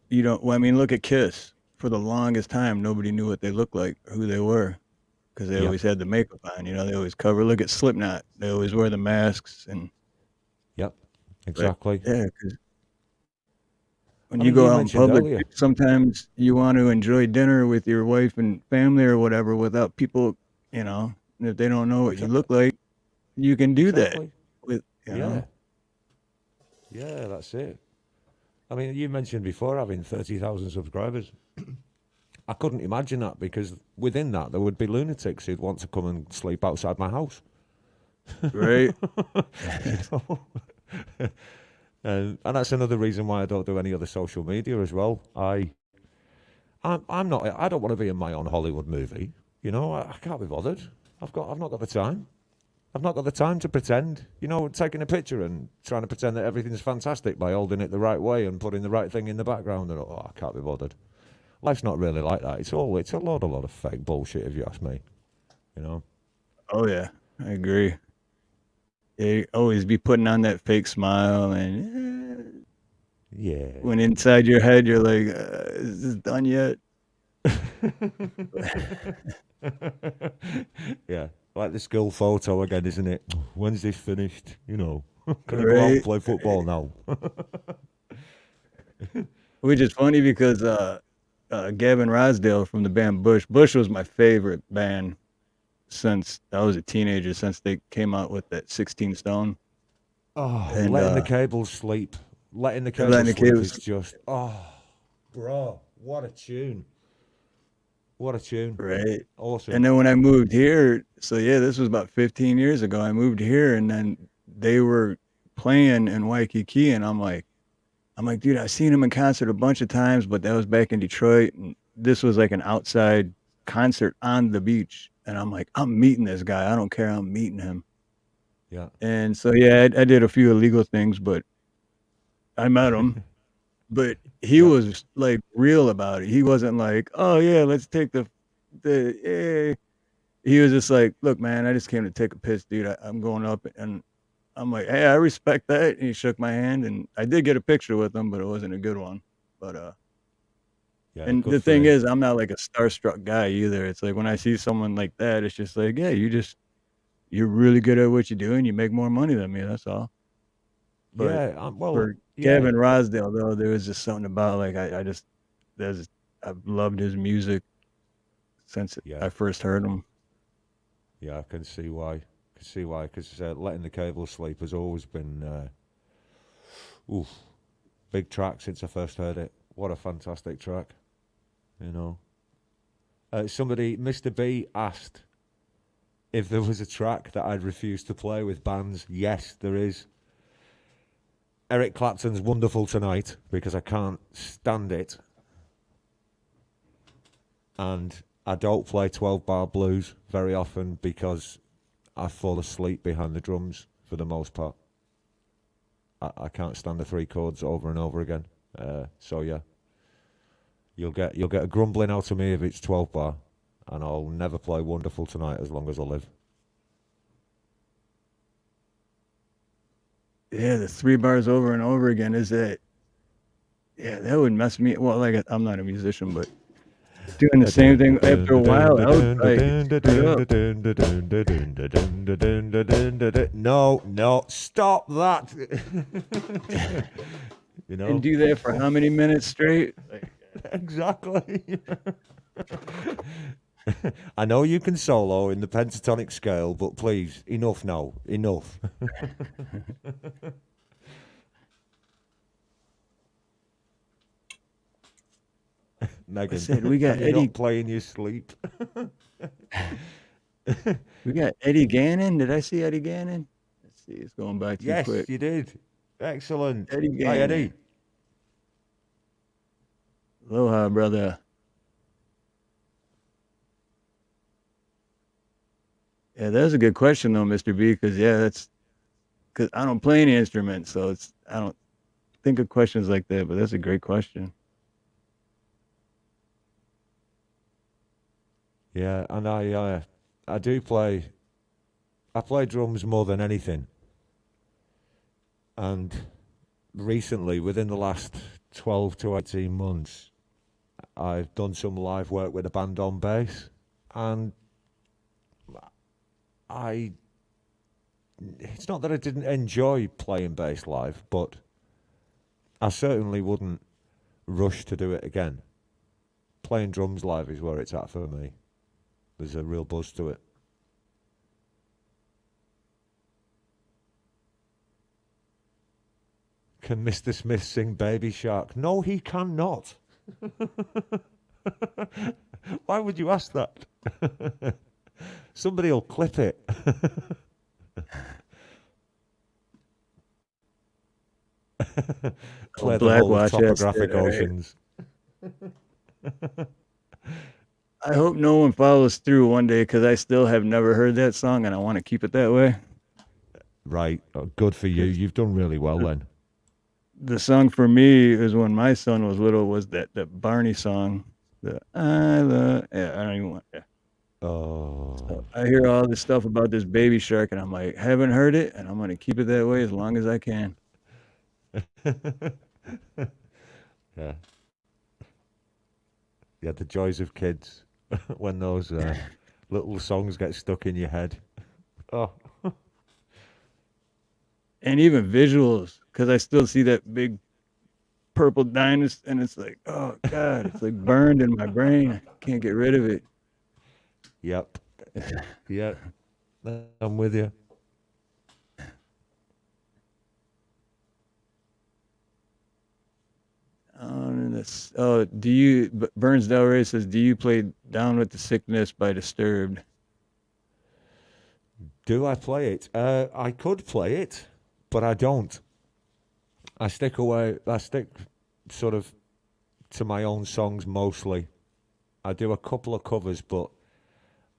you don't. Well, I mean, look at Kiss. For the longest time, nobody knew what they looked like, who they were, because they Yeah. always had the makeup on. You know, they always cover. Look at Slipknot. They always wear the masks and. Yep, exactly. Yeah, because when I you mean, go you out in mentioned public, earlier. sometimes you want to enjoy dinner with your wife and family or whatever without people, you know, and if they don't know what you Exactly. look like, you can do that Exactly. with, you Yeah. know. Yeah, that's it. I mean, you mentioned before having 30,000 subscribers. I couldn't imagine that because within that, there would be lunatics who'd want to come and sleep outside my house. Right? You know? And that's another reason why I don't do any other social media as well. I'm not. I don't want to be in my own Hollywood movie. You know, I can't be bothered. I've not got the time. I've not got the time to pretend. You know, taking a picture and trying to pretend that everything's fantastic by holding it the right way and putting the right thing in the background. And I can't be bothered. Life's not really like that. It's a lot of fake bullshit, if you ask me. You know. Oh, yeah, I agree. They always be putting on that fake smile, and Yeah. when inside your head, you're like, is this done yet? Yeah. Like the school photo again, isn't it? When's this finished? You know. Can I go out and Right? play football now? Which is funny because Gavin Rosdale from the band Bush. Bush was my favorite band since I was a teenager, since they came out with that 16 Stone. Oh, And letting the cables sleep. Letting the Letting cables the sleep Cables- is just, bro, what a tune. What a tune. right. Awesome. And then when I moved here, so yeah, this was about 15 years ago. I moved here, and then they were playing in Waikiki, and I'm like, dude, I've seen him in concert a bunch of times, but that was back in Detroit, and this was like an outside concert on the beach. And I'm like, I'm meeting this guy. I don't care. I'm meeting him. Yeah. And so yeah, I did a few illegal things, but I met him. But he Yeah. was like real about it. He wasn't like, oh yeah, let's take the he was just like, look, man, I just came to take a piss, dude. I'm going up, and I'm like, hey, I respect that. And he shook my hand, and I did get a picture with him, but it wasn't a good one. But Yeah. and good the for thing him. is, I'm not like a starstruck guy either. It's like when I see someone like that, it's just like, yeah, you're really good at what you do, and you make more money than me. That's all. But Yeah. Well, for yeah. Gavin Rosdale, though, there was just something about like I've loved his music since Yeah. I first heard him. Yeah, I can see why. Because letting the cables sleep has always been, big track since I first heard it. What a fantastic track. You know. Somebody, Mr. B, asked if there was a track that I'd refuse to play with bands. Yes, there is. Eric Clapton's Wonderful Tonight, because I can't stand it. And I don't play 12-bar blues very often because I fall asleep behind the drums for the most part. I can't stand the three chords over and over again. So yeah, you'll get a grumbling out of me if it's 12-bar, and I'll never play Wonderful Tonight as long as I live. Yeah, the 3 bars over and over again. Is that? Yeah, that would mess me. Well, like I'm not a musician, but doing the same thing after a while, I would probably get screwed up. No, stop that. You And know, do that for how many minutes straight? Like, exactly. I know you can solo in the pentatonic scale, but please, enough now. Enough. Megan, said, we got can you Eddie. not play in your sleep? We got Eddie Gannon. Did I see Eddie Gannon? Let's see. It's going by too Yes, quick. you did. Excellent. Eddie Hi, Gannon. Eddie. Aloha, brother. Yeah, that's a good question though, Mr. B. Because that's because I don't play any instruments, so I don't think of questions like that. But that's a great question. Yeah, and I do play. I play drums more than anything. And recently, within the last 12 to 18 months, I've done some live work with a band on bass, and I. It's not that I didn't enjoy playing bass live, but I certainly wouldn't rush to do it again. Playing drums live is where it's at for me. There's a real buzz to it. Can Mr. Smith sing Baby Shark? No, he cannot. Why would you ask that? Somebody will clip it. Play the Black whole of Watch, Topographic all right. Oceans. I hope no one follows through one day because I still have never heard that song and I want to keep it that way. Right, good for you. You've done really well then. The song for me is when my son was little was that Barney song. The I love. Yeah, I don't even want. Yeah. Oh, So I hear all this stuff about this baby shark and I'm like, haven't heard it, and I'm gonna keep it that way as long as I can. yeah. Yeah, the joys of kids when those little songs get stuck in your head. Oh, And even visuals, because I still see that big purple dinosaur, and it's like, oh god, it's like burned in my brain. I can't get rid of it. yep. Yep. I'm with you. Do you? Burns Del Rey says, do you play "Down with the Sickness" by Disturbed? Do I play it? I could play it, but I don't. I stick sort of to my own songs mostly. I do a couple of covers, but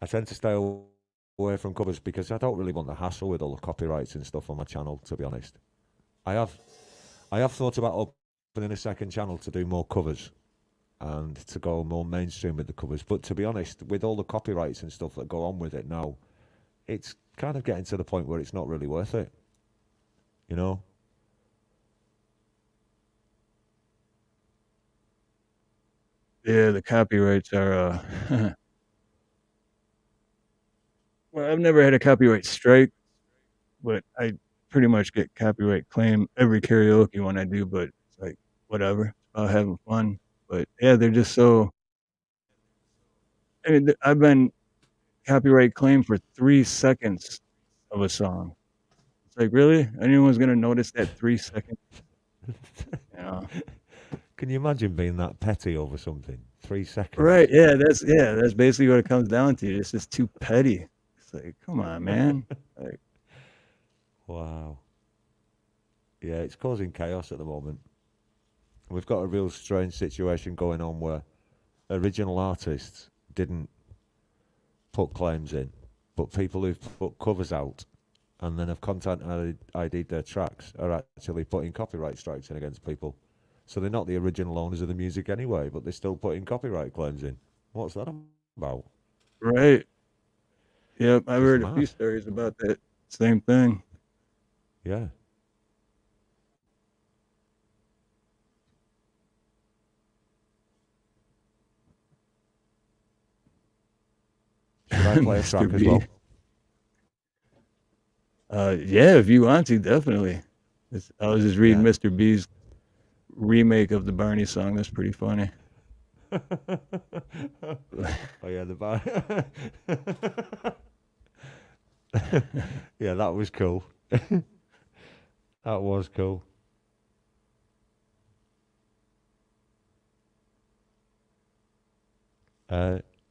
I tend to stay away from covers because I don't really want the hassle with all the copyrights and stuff on my channel, to be honest. I have thought about opening a second channel to do more covers and to go more mainstream with the covers, but to be honest, with all the copyrights and stuff that go on with it now, it's kind of getting to the point where it's not really worth it. You know? Yeah, the copyrights are. Well, I've never had a copyright strike, but I pretty much get copyright claim every karaoke one I do. But it's like whatever, it's about having fun. But yeah, they're just so. I mean, I've been copyright claimed for 3 seconds of a song. It's like, really? Anyone's gonna notice that 3 seconds? You know? Can you imagine being that petty over something? 3 seconds. Right? Yeah, that's basically what it comes down to. It's just too petty. It's like, come on, man. Like, Wow. Yeah, it's causing chaos at the moment. We've got a real strange situation going on where original artists didn't put claims in, but people who've put covers out and then have content ID'd their tracks are actually putting copyright strikes in against people. So they're not the original owners of the music anyway, but they're still putting copyright claims in. What's that about? right? Yep, I've It's heard a few mad. stories about that same thing. Yeah. I play a track Mr. as B. well? Yeah, if you want to, definitely. I was just reading Yeah. Mr. B's remake of the Barney song. That's pretty funny. Oh yeah, the bar. Yeah, that was cool. That was cool.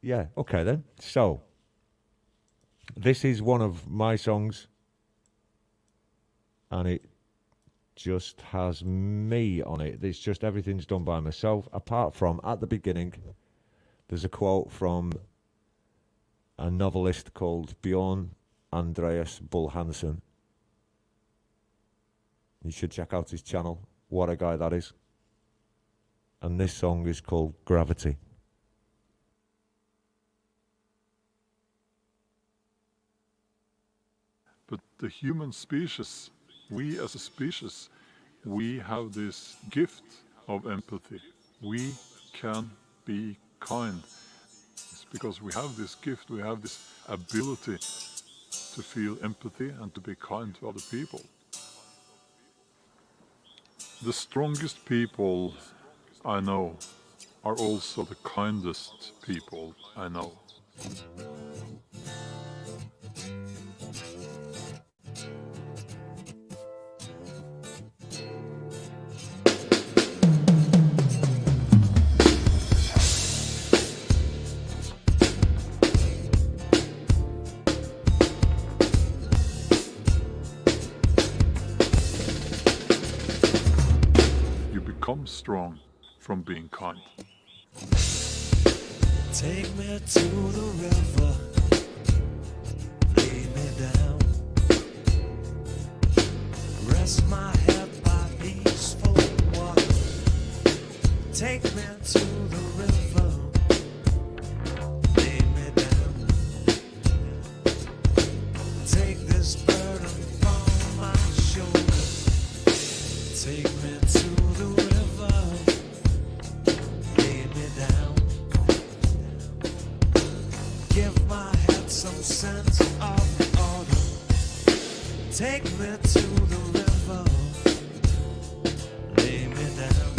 Yeah, okay then. So, this is one of my songs, and it just has me on it. It's just everything's done by myself, apart from at the beginning, there's a quote from a novelist called Bjorn Andreas Bull Hansen. You should check out his channel. What a guy that is. And this song is called Gravity. But the human species, we as a species, we have this gift of empathy. We can be kind. It's because we have this gift, we have this ability to feel empathy and to be kind to other people. The strongest people I know are also the kindest people I know. You become strong from being kind. Take me to the river, lay me down, rest my head by peaceful water. Take me to the river, lay me down, take this burden from my shoulders. Take me to the river, lay me down. Give my head some sense of order. Take me to the river, lay me down.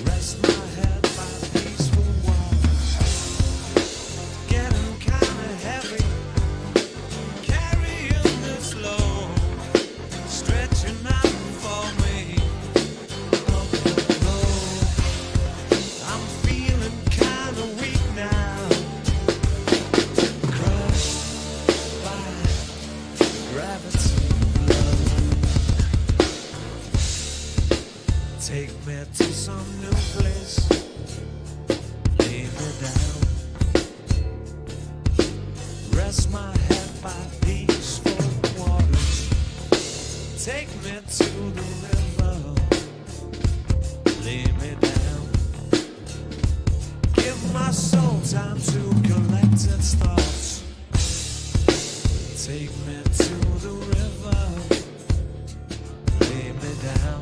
Rest my head by peaceful water. Getting kinda heavy, carrying this load, stretching out for me. Up the road, I'm feeling kinda weak now, crushed by gravity. Take me to some new place, lay me down, rest my head by peaceful waters. Take me to the river, lay me down. Give my soul time to collect its thoughts. Take me to the river, lay me down.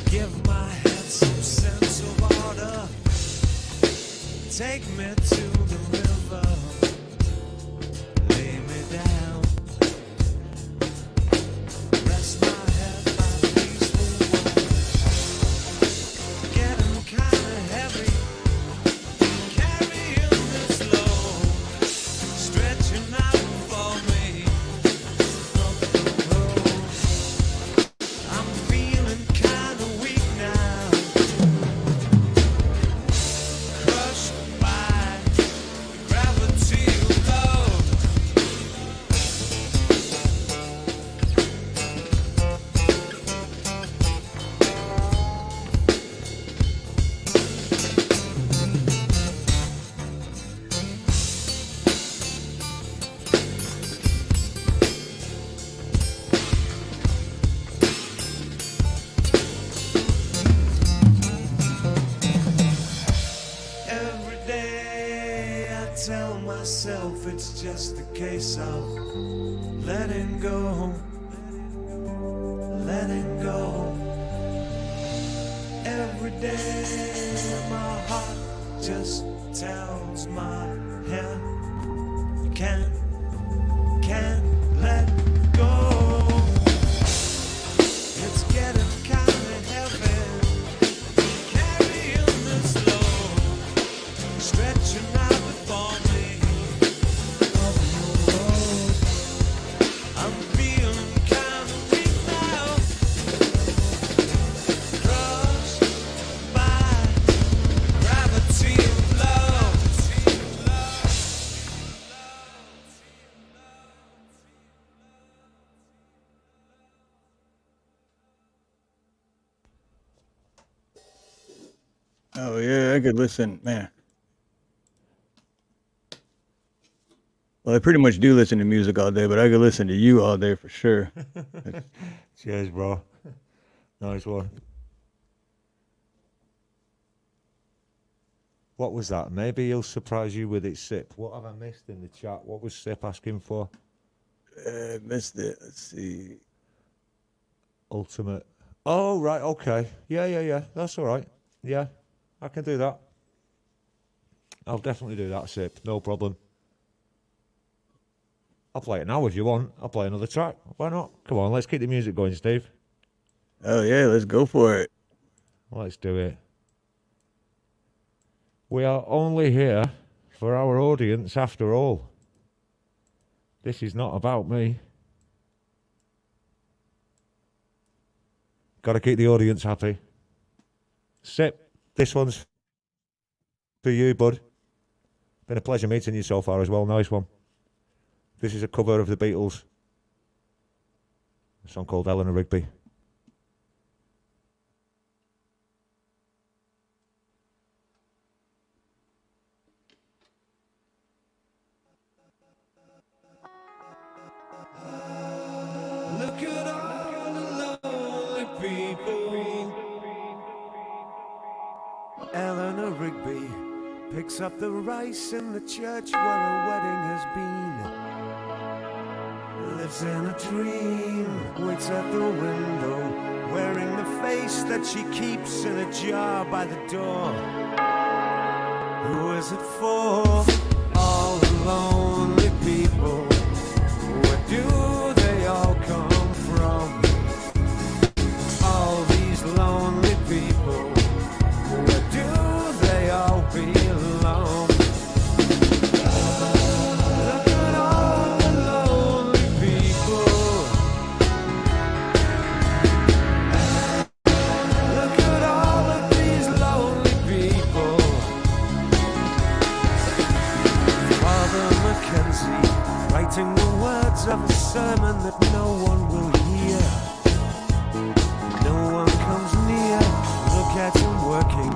Give my head some sense of order. Take me to the river, lay me down. Rest my head by peaceful waters. Getting kinda heavy, carrying this load, stretching out for me. Up the road, I'm feeling kinda weak now, crushed by gravity load. Every day I tell myself it's just a case of letting go, letting go. Every day my heart just tells my head can't let go. It's getting kinda heavy, carrying this load, stretching out before me. I'm feeling kinda weak now, crushed by gravity of love. Oh yeah, I could listen, man. Well, I pretty much do listen to music all day, but I could listen to you all day for sure. Cheers, bro. Nice one. What was that? Maybe he'll surprise you with its sip. What have I missed in the chat? What was Sip asking for? Missed it. Let's see. Ultimate. Oh, right, okay. Yeah. That's all right. Yeah, I can do that. I'll definitely do that, Sip. No problem. I'll play it now if you want. I'll play another track. Why not? Come on, let's keep the music going, Steve. Oh yeah, let's go for it. Let's do it. We are only here for our audience after all. This is not about me. Got to keep the audience happy. Sip, this one's for you, bud. Been a pleasure meeting you so far as well. Nice one. This is a cover of the Beatles. A song called Eleanor Rigby. Look at all the lonely people. Eleanor Rigby picks up the rice in the church where a wedding has been. Lives in a dream, waits at the window, wearing the face that she keeps in a jar by the door. Who is it for? All the lonely people. Where do they all come from? All these lonely people. Where do they all belong? Look at all the lonely people. Look at all of these lonely people. Father Mackenzie, writing the words of a sermon that no one will hear. No one comes near. Look at him working,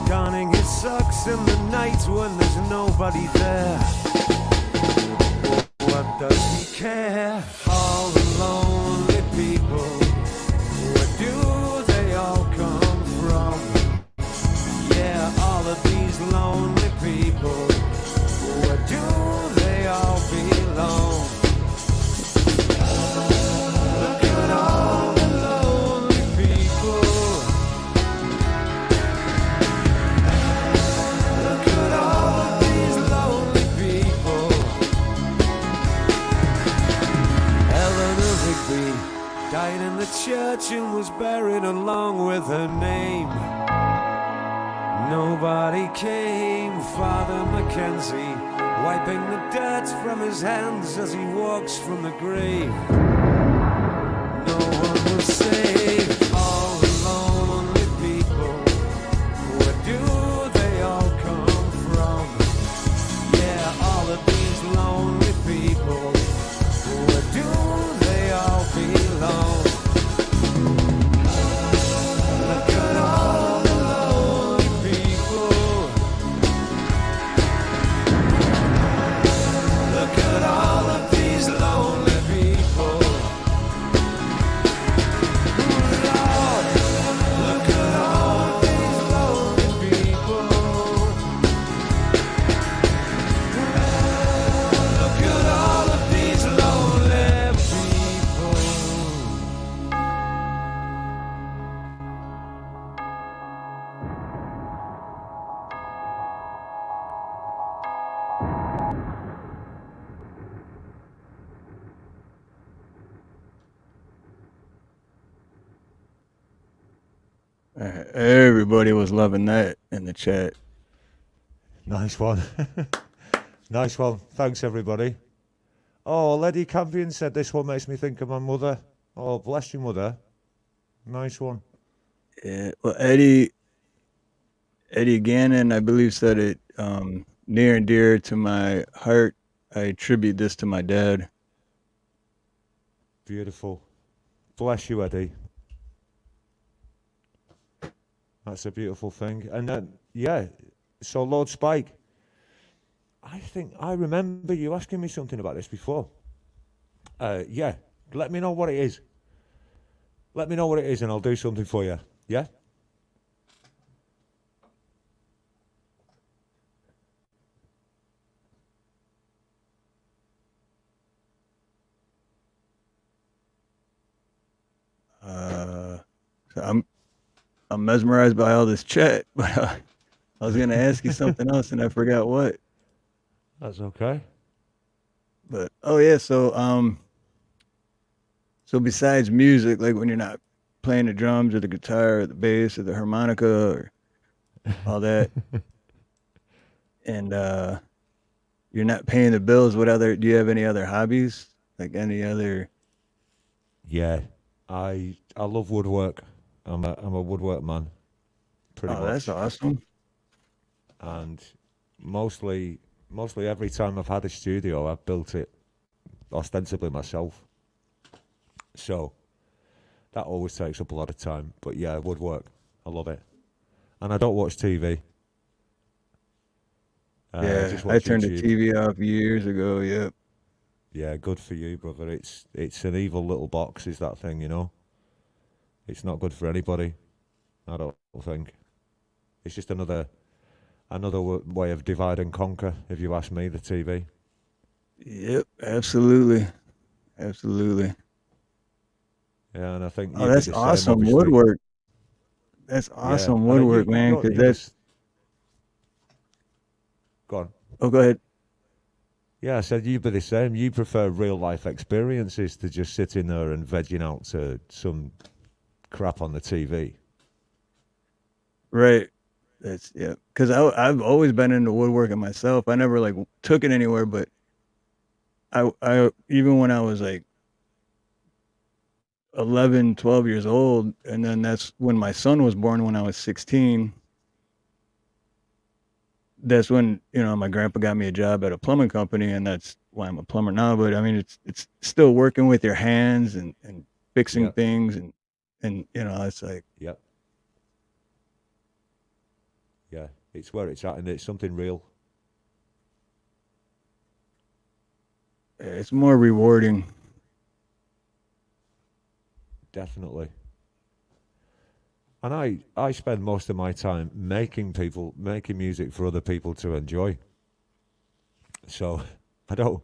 darning his socks in the night when there's nobody there. What does he care? All the lonely people. Where do they all come from? Yeah, all of these lonely people. Where do they all belong? Look at all the lonely people. Look at all of these lonely people. Eleanor Rigby died in the church and was buried along with her name. Nobody came. Father Mackenzie wiping the dirt from his hands as he walks from the grave. No one will save all the lonely people. Where do they all come from? Yeah, all of these lonely people. Where do they all belong? Look at all the lonely people. Look at all of these lonely people. Everybody was loving that in the chat. Nice one. Nice one. Thanks, everybody. Oh, Lady Campion said this one makes me think of my mother. Oh, bless you, mother. Nice one. Yeah. Well, Eddie Gannon, I believe, said it near and dear to my heart. I attribute this to my dad. Beautiful. Bless you, Eddie. That's a beautiful thing. And then, yeah, so Lord Spike, I think I remember you asking me something about this before. Yeah, let me know what it is. Let me know what it is and I'll do something for you. Yeah? So I'm mesmerized by all this chat, but I was gonna ask you something else and I forgot what. That's okay. But oh yeah, so besides music, like when you're not playing the drums or the guitar or the bass or the harmonica or all that, and you're not paying the bills, do you have any other hobbies? Like any other? Yeah, I love woodwork. I'm a woodwork man, pretty Oh, much. that's awesome. And mostly every time I've had a studio, I've built it ostensibly myself. So that always takes up a lot of time. But yeah, woodwork, I love it. And I don't watch TV. Yeah, just I watch turned the YouTube. TV off years ago. Yep. Yeah, good for you, brother. It's an evil little box, is that thing, you know? It's not good for anybody, I don't think. It's just another way of divide and conquer, if you ask me, the TV. Yep, absolutely. Absolutely. Yeah, and I think Oh, you'd be that's the same, awesome obviously. woodwork. That's Yeah, awesome and then woodwork, man. Because that's. Go on. Oh, go ahead. Yeah, I said you'd be the same. You prefer real life experiences to just sitting there and vegging out to some crap on the TV. Right. That's yeah. Because I've always been into woodworking myself. I never like took it anywhere, but I even when I was like 11, 12 years old, and then that's when my son was born when I was 16. That's when, my grandpa got me a job at a plumbing company, and that's why I'm a plumber now. But I mean, it's still working with your hands and fixing Yep. things and it's like Yep. Yeah, it's where it's at, and it's something real. it's more rewarding. Definitely. And I spend most of my time making music for other people to enjoy. So I don't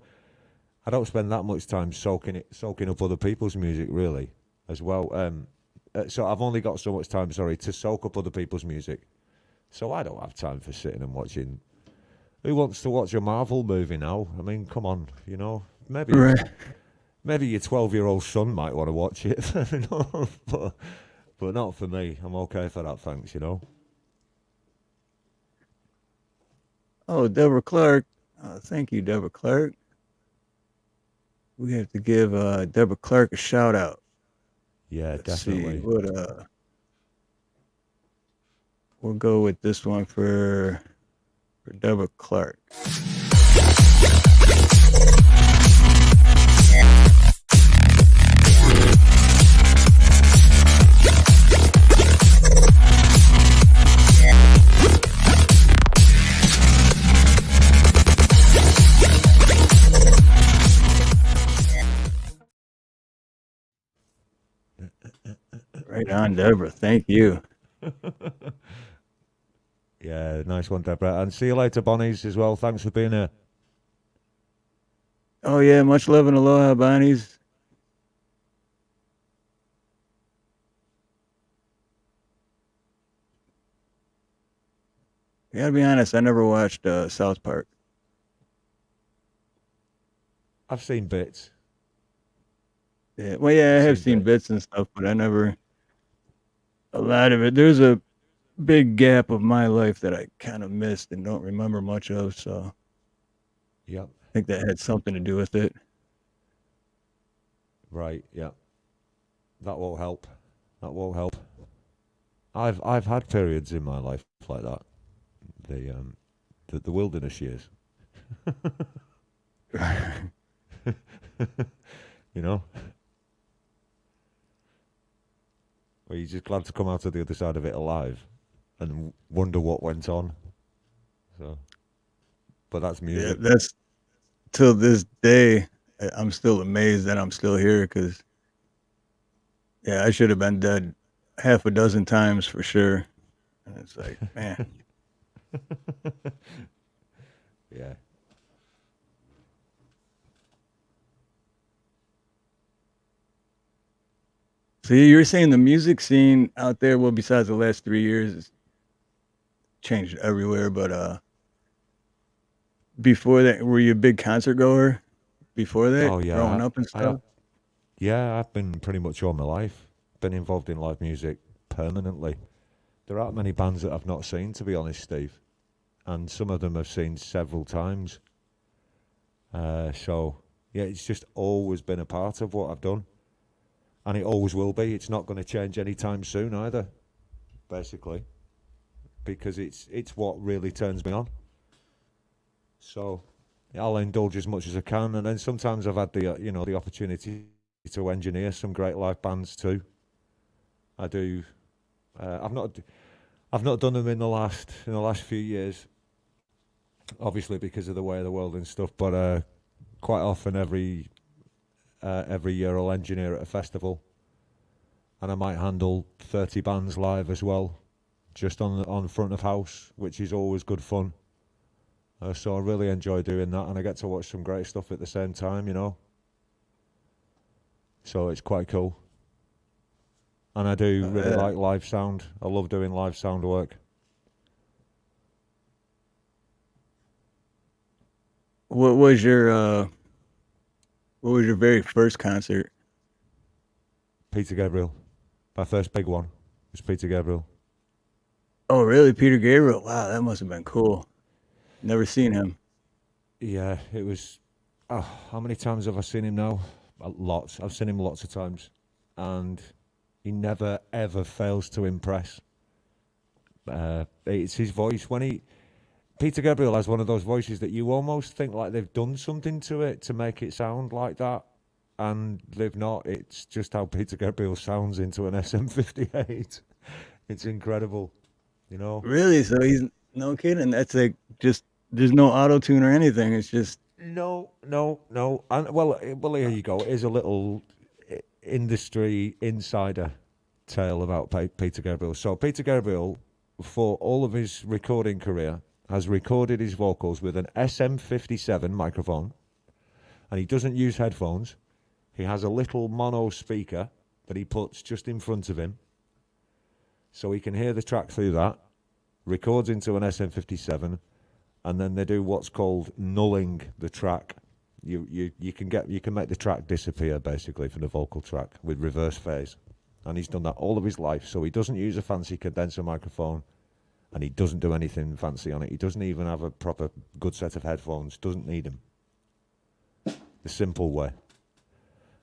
spend that much time soaking up other people's music really as well. So I've only got so much time, to soak up other people's music. So I don't have time for sitting and watching. Who wants to watch a Marvel movie now? I mean, come on, maybe Right. maybe your 12-year-old son might want to watch it, but not for me. I'm okay for that, thanks. Oh, Deborah Clark. Thank you, Deborah Clark. We have to give Deborah Clark a shout out. Yeah, Let's definitely. see what we'll go with this one for Deborah Clark. Right on, Deborah. Thank you. Yeah, nice one, Deborah. And see you later, Bonnies, as well. Thanks for being here. Oh yeah, much love and aloha, Bonnies. I gotta be honest, I never watched South Park. I've seen bits. Yeah, well, yeah, I have seen bits and stuff, but I never a lot of it. There's a big gap of my life that I kind of missed and don't remember much of. So Yep. I think that had something to do with it. Right. Yeah. That won't help. That won't help. I've had periods in my life like that. The wilderness years. You know, where you're just glad to come out of the other side of it alive, and wonder what went on. So, but that's Yeah, music. that's till this day. I'm still amazed that I'm still here because, yeah, I should have been dead half a dozen times for sure. And it's like, man, Yeah. so you were saying the music scene out there, well, besides the last 3 years, it's changed everywhere. But before that, were you a big concert goer? Before that, Oh growing yeah. up and stuff. Yeah. I've been pretty much all my life been involved in live music permanently. There aren't many bands that I've not seen, to be honest, Steve, and some of them I've seen several times. So yeah, it's just always been a part of what I've done, and it always will be. It's not going to change anytime soon either, basically, because it's what really turns me on. So I'll indulge as much as I can, and then sometimes I've had the opportunity to engineer some great live bands too. I do. I've not done them in the last few years, obviously because of the way of the world and stuff. But quite often every year I'll engineer at a festival, and I might handle 30 bands live as well, just on front of house, which is always good fun. So I really enjoy doing that, and I get to watch some great stuff at the same time, you know. So it's quite cool. And I do really Yeah. like live sound. I love doing live sound work. What was your what was your very first concert? Peter Gabriel. My first big one was Peter Gabriel. Oh, really? Peter Gabriel? Wow, that must have been cool. Never seen him. Yeah, it was. Oh, how many times have I seen him now? Lots. I've seen him lots of times, and he never ever fails to impress. It's his voice when he. Peter Gabriel has one of those voices that you almost think like they've done something to it to make it sound like that, and they've not. It's just how Peter Gabriel sounds into an SM58. It's incredible, you know. Really? So he's no kidding. That's like just there's no auto tune or anything. It's just No, no, no. And well, here you go. Here's a little industry insider tale about Peter Gabriel. So Peter Gabriel, for all of his recording career, has recorded his vocals with an SM57 microphone, and he doesn't use headphones. He has a little mono speaker that he puts just in front of him, so he can hear the track through that. Records into an SM57. And then they do what's called nulling the track. You can make the track disappear basically from the vocal track with reverse phase, and he's done that all of his life. So he doesn't use a fancy condenser microphone, and he doesn't do anything fancy on it. He doesn't even have a proper good set of headphones. Doesn't need them. The simple way,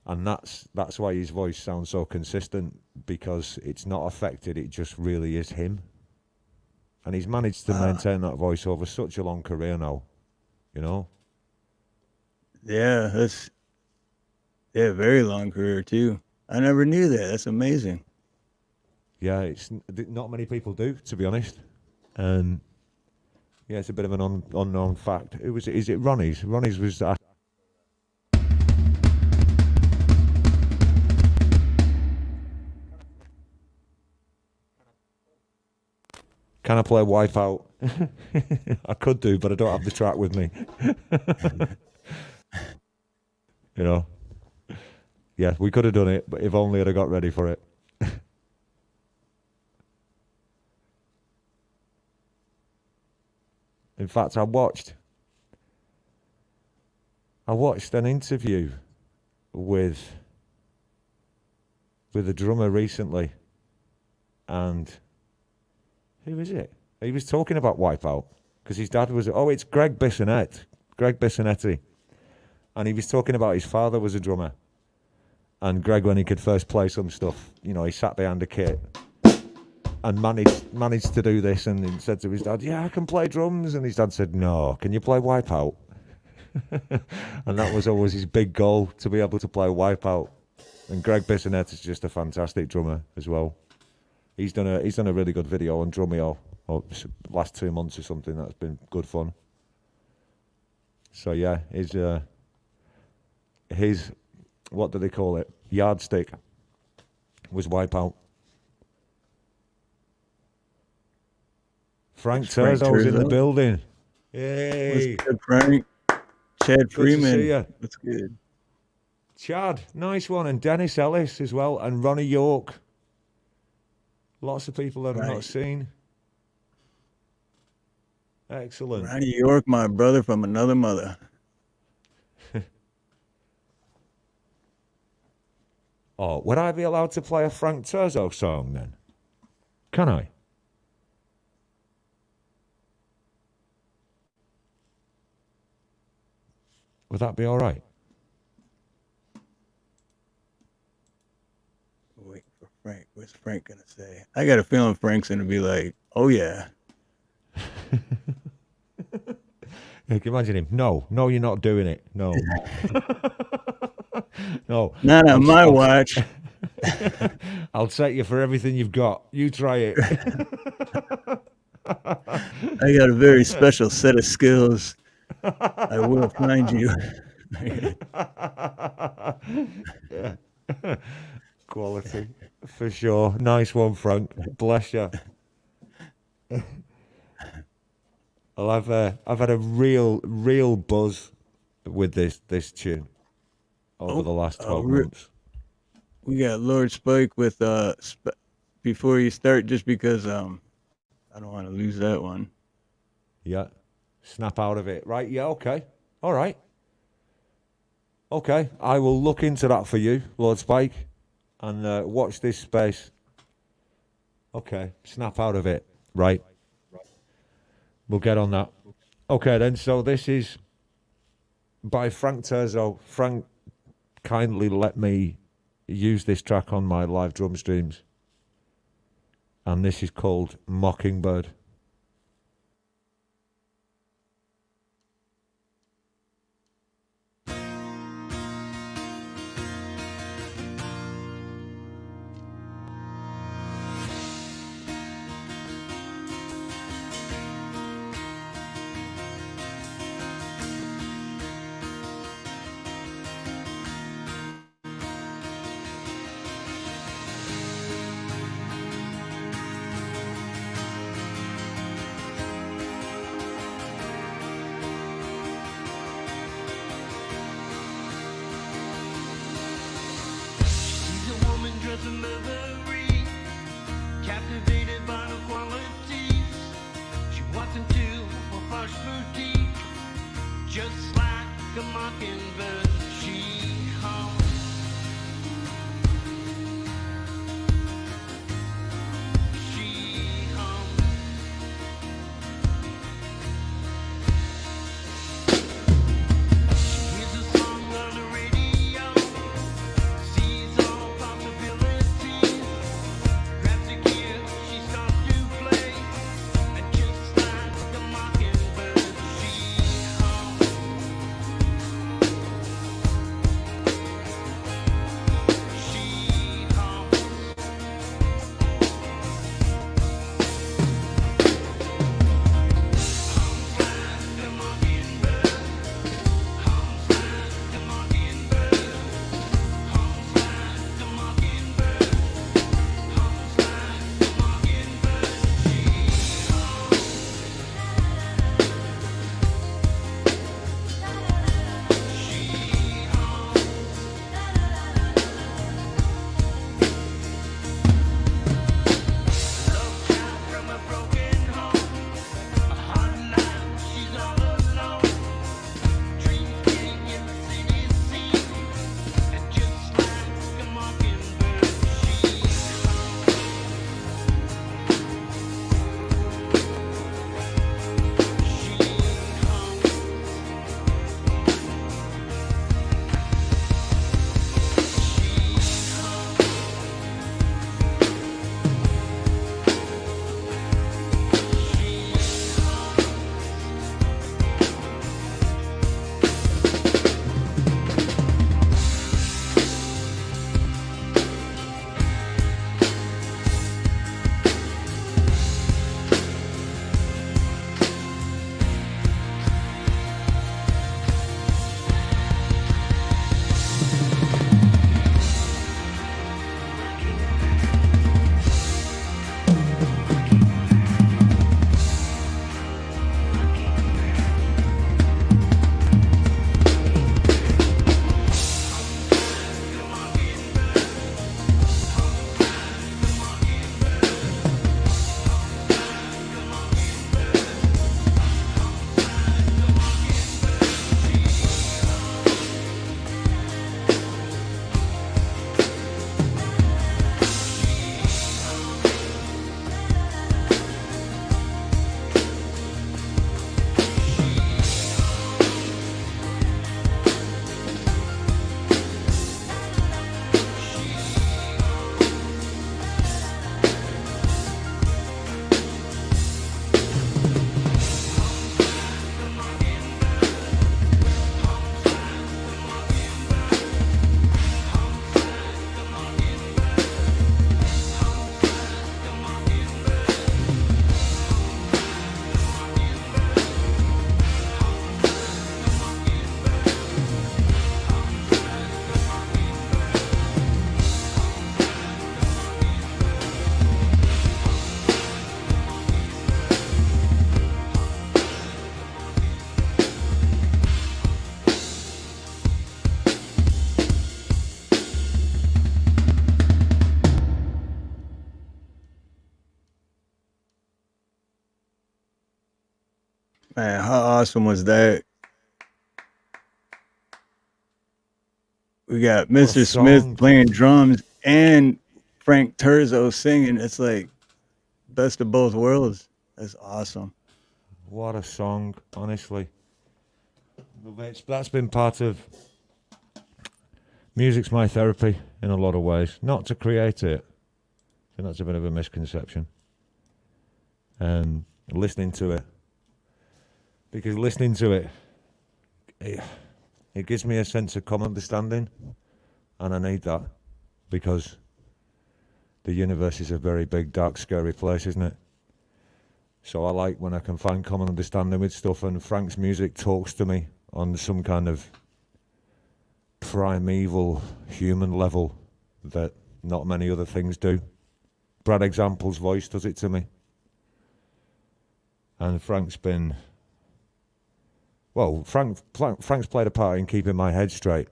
and that's why his voice sounds so consistent, because it's not affected. It just really is him. And he's managed to maintain that voice over such a long career now, you know? yeah, that's very long career too. I never knew that. That's amazing. Yeah, it's not many people do, to be honest. Yeah, it's a bit of an unknown fact. Is it Ronnie's? Ronnie's was... Can I play Wipeout? I could do, but I don't have the track with me. You know? Yeah, we could have done it, but if only I'd have got ready for it. In fact, I watched an interview with a drummer recently, and Who is it? He was talking about Wipeout because his dad was. Oh, it's Greg Bisonetti, and he was talking about his father was a drummer, and Greg, when he could first play some stuff, you know, he sat behind a kit and managed to do this, and he said to his dad, "Yeah, I can play drums," and his dad said, "No, can you play Wipeout?" And that was always his big goal, to be able to play Wipeout. And Greg Bisonet is just a fantastic drummer as well. He's done a really good video on Drumeo last 2 months or something. That's been good fun. So yeah, his what do they call it? Yardstick was Wipeout. Frank Terzo's in the building. Yay! What's good, Frank? Chad Freeman. Good to see ya. That's good. Chad, nice one. And Dennis Ellis as well. And Ronnie York. Lots of people that I've not seen. Excellent. Ronnie York, my brother from another mother. Oh, would I be allowed to play a Frank Terzo song then? Can I? Would that be all right? Wait for Frank. What's Frank gonna say? I got a feeling Frank's gonna be like, "Oh yeah." You can imagine him. No, you're not doing it. No. No. Not on my watch. I'll take you for everything you've got. You try it. I got a very special set of skills. I will find you. Yeah. Quality, for sure. Nice one, Frank. Bless you. Well, I've had a real buzz with this tune over the last 12 months. We got Lord Spike with before you start, just because I don't want to lose that one. Yeah. Snap out of it. Right, yeah, okay. All right. Okay, I will look into that for you, Lord Spike, and watch this space. Okay, snap out of it. Right. We'll get on that. Okay, then, so this is by Frank Terzo. Frank kindly let me use this track on my live drum streams, and this is called Mockingbird. Man, how awesome was that? We got What a Mr. Smith song. playing drums and Frank Turzo singing. It's like best of both worlds. That's awesome. What a song, honestly. That's been part of music's my therapy in a lot of ways. Not to create it. I think that's a bit of a misconception. And listening to it. Because listening to it gives me a sense of common understanding. And I need that. Because the universe is a very big, dark, scary place, isn't it? So I like when I can find common understanding with stuff, and Frank's music talks to me on some kind of primeval human level that not many other things do. Brad Example's voice does it to me. And Frank's been... Well, Frank's played a part in keeping my head straight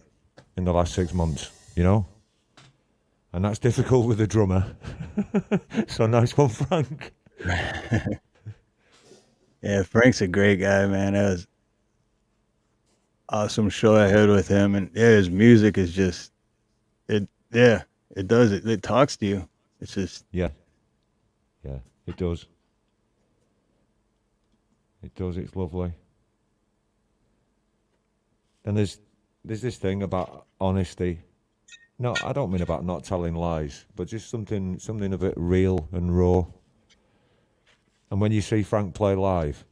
in the last 6 months, you know? And that's difficult with a drummer. So nice one, Frank. Yeah, Frank's a great guy, man. That was awesome show I had with him, and yeah, his music is just it. Yeah, it does it. It talks to you. It's just Yeah, it does. It does. It's lovely. And there's this thing about honesty. No, I don't mean about not telling lies, but just something a bit real and raw. And when you see Frank play live,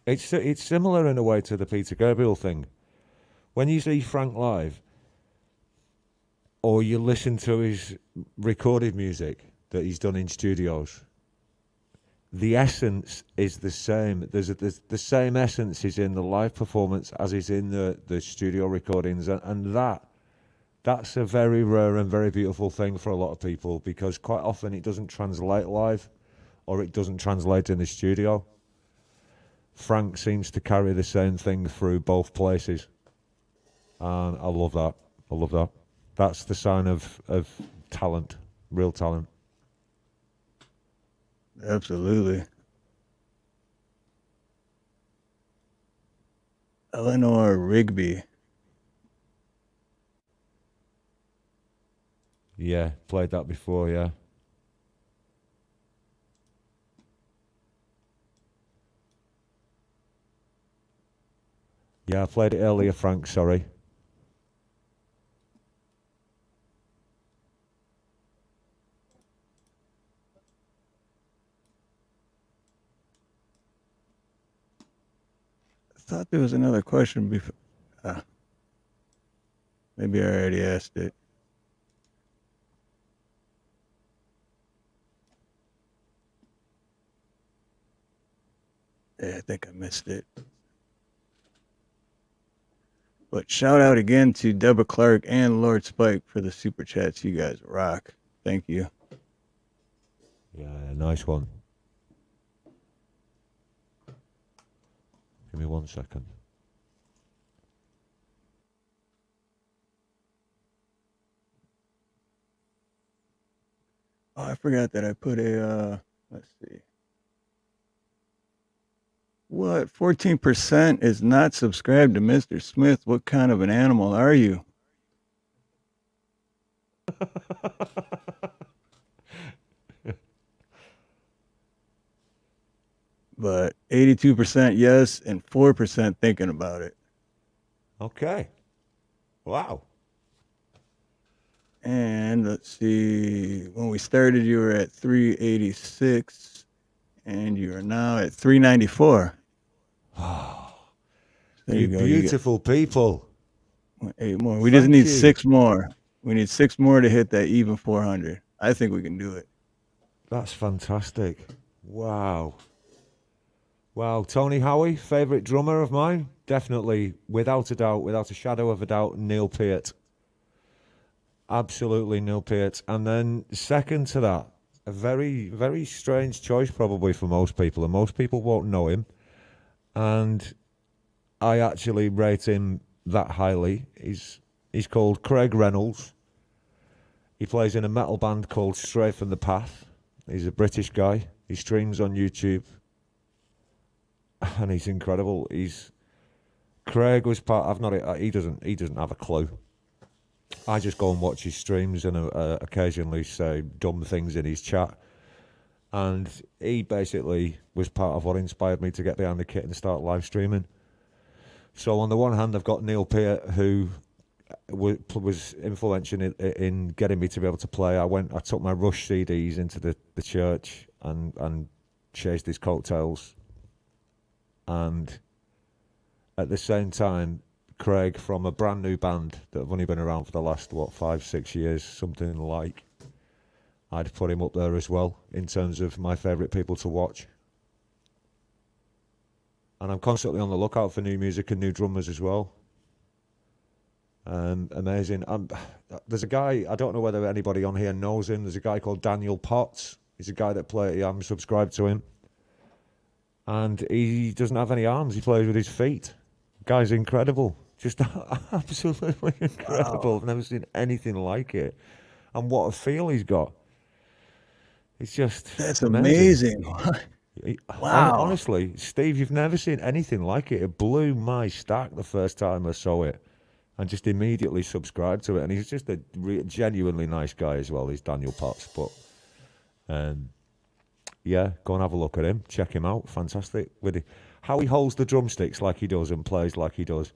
it's similar in a way to the Peter Gabriel thing. When you see Frank live, or you listen to his recorded music that he's done in studios, the essence is the same. There's the same essence is in the live performance as is in the studio recordings, and that's a very rare and very beautiful thing for a lot of people, because quite often it doesn't translate live, or it doesn't translate in the studio. Frank seems to carry the same thing through both places, and I love that. I love that. That's the sign of talent, real talent. absolutely. Eleanor Rigby. Yeah, played that before, yeah. Yeah, I played it earlier, Frank, sorry. I thought there was another question before. Maybe I already asked it. Yeah, I think I missed it. But shout out again to Deborah Clark and Lord Spike for the super chats. You guys rock. Thank you. Yeah, nice one. Give me 1 second. Oh, I forgot that I put a, let's see. What? 14% is not subscribed to Mr. Smith. What kind of an animal are you? But 82% yes and 4% thinking about it. Okay. Wow. And let's see, when we started, you were at 386, and you are now at 394. There you go. Beautiful people. 8 more. We just Thank need you. 6 more. We need 6 more to hit that even 400. I think we can do it. That's fantastic. Wow. Wow. Tony Howie, favourite drummer of mine? Definitely, without a doubt, without a shadow of a doubt, Neil Peart. Absolutely Neil Peart. And then second to that, a very, very strange choice probably for most people, and most people won't know him. And I actually rate him that highly. He's called Craig Reynolds. He plays in a metal band called Stray from the Path. He's a British guy. He streams on YouTube. and he's incredible. Craig was part. I've not. He doesn't have a clue. I just go and watch his streams and occasionally say dumb things in his chat. And he basically was part of what inspired me to get behind the kit and start live streaming. So on the one hand, I've got Neil Peart, who was influential in getting me to be able to play. I took my Rush CDs into the church and chased his coattails. And at the same time, Craig, from a brand new band that have only been around for the last, 5-6 years, something like, I'd put him up there as well in terms of my favourite people to watch. And I'm constantly on the lookout for new music and new drummers as well. Amazing. There's a guy, I don't know whether anybody on here knows him, there's a guy called Daniel Potts. He's a guy that I'm subscribed to him. And he doesn't have any arms, he plays with his feet. Guy's incredible. Just absolutely incredible. Wow. I've never seen anything like it. And what a feel he's got. It's just That's amazing. Wow. Honestly, Steve, you've never seen anything like it. It blew my stack the first time I saw it. And just immediately subscribed to it. And he's just a genuinely nice guy as well. He's Daniel Potts. But yeah, go and have a look at him. Check him out. Fantastic. How he holds the drumsticks like he does and plays like he does.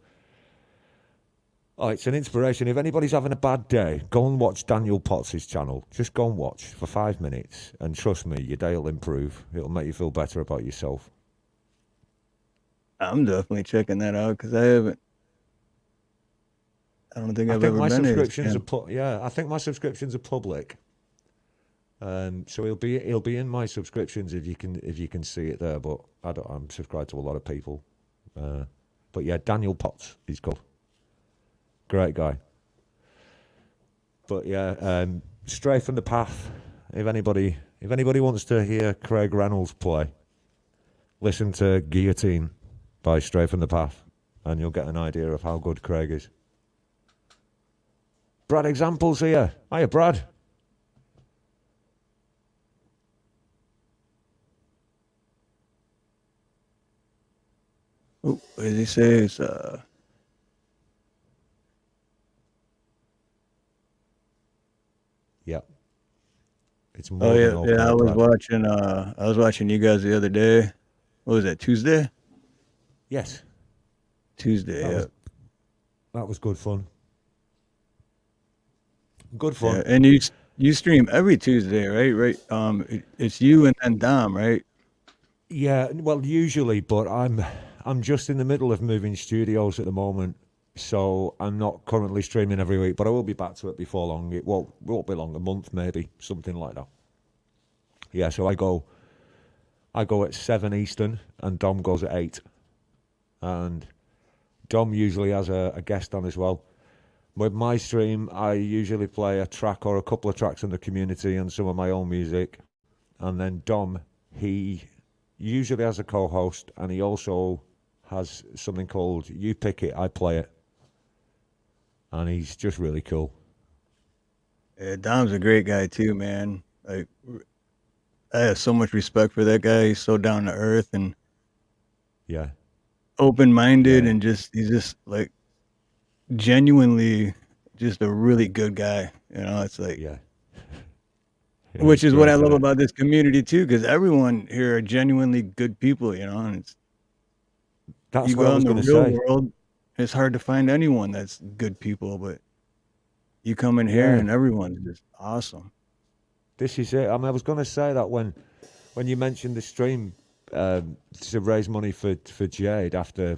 Oh, it's an inspiration. If anybody's having a bad day, go and watch Daniel Potts' channel. Just go and watch for 5 minutes. And trust me, your day will improve. It'll make you feel better about yourself. I'm definitely checking that out because I don't think I've ever been I think my subscriptions are public. So he'll be in my subscriptions if you can see it there. But I'm subscribed to a lot of people. But yeah, Daniel Potts, he's called. Great guy. But yeah, Stray from the Path. If anybody wants to hear Craig Reynolds play, listen to Guillotine by Stray from the Path, and you'll get an idea of how good Craig is. Brad Examples here. Hiya, Brad. Oh, what did he say? It's Yeah. It's more I was watching you guys the other day. What was that, Tuesday? Yes. Tuesday, That was good fun. Good fun. Yeah, and you stream every Tuesday, right? Right. It's you and then Dom, right? Yeah, well, usually, but I'm just in the middle of moving studios at the moment. So I'm not currently streaming every week, but I will be back to it before long. It won't be long, a month maybe, something like that. Yeah, so I go at 7 Eastern and Dom goes at 8. And Dom usually has a guest on as well. With my stream, I usually play a track or a couple of tracks in the community and some of my own music. And then Dom, he usually has a co-host, and he also has something called You Pick It, I Play It. And he's just really cool. Yeah, Dom's a great guy too, man. Like, I have so much respect for that guy. He's so down to earth and open-minded, and he's just like genuinely just a really good guy. You know, it's like, which is what I love about this community too, because everyone here are genuinely good people. You know, and that's what I was going to say. World, it's hard to find anyone that's good people, but you come in here and everyone's just awesome. This is it. I mean, I was going to say that when you mentioned the stream to raise money for Jade after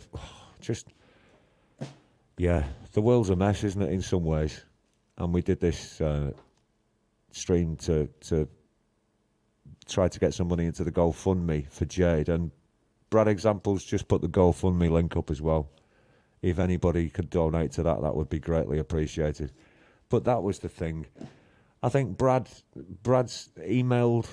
the world's a mess, isn't it, in some ways? And we did this stream to try to get some money into the GoFundMe for Jade, and Brad Examples just put the GoFundMe link up as well. If anybody could donate to that, that would be greatly appreciated. But that was the thing. I think Brad's emailed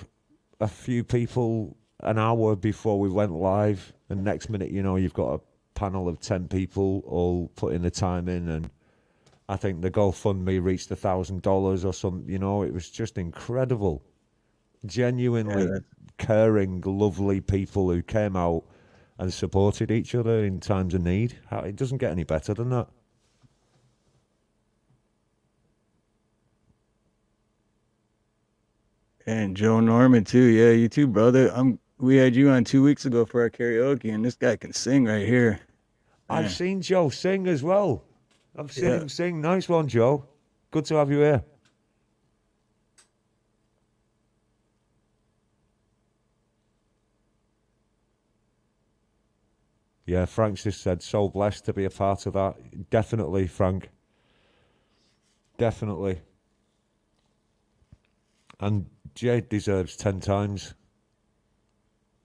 a few people an hour before we went live, and next minute, you've got a panel of 10 people all putting the time in, and I think the GoFundMe reached $1,000 or something. It was just incredible. Genuinely caring, lovely people who came out and supported each other in times of need. It doesn't get any better than that. And Joe Norman too. Yeah, you too, brother. We had you on 2 weeks ago for our karaoke, and this guy can sing right here. Man. I've seen Joe sing as well. I've seen Yeah. him sing. Nice one, Joe. Good to have you here. Yeah, Frank just said, so blessed to be a part of that. Definitely, Frank. Definitely. And Jade deserves 10 times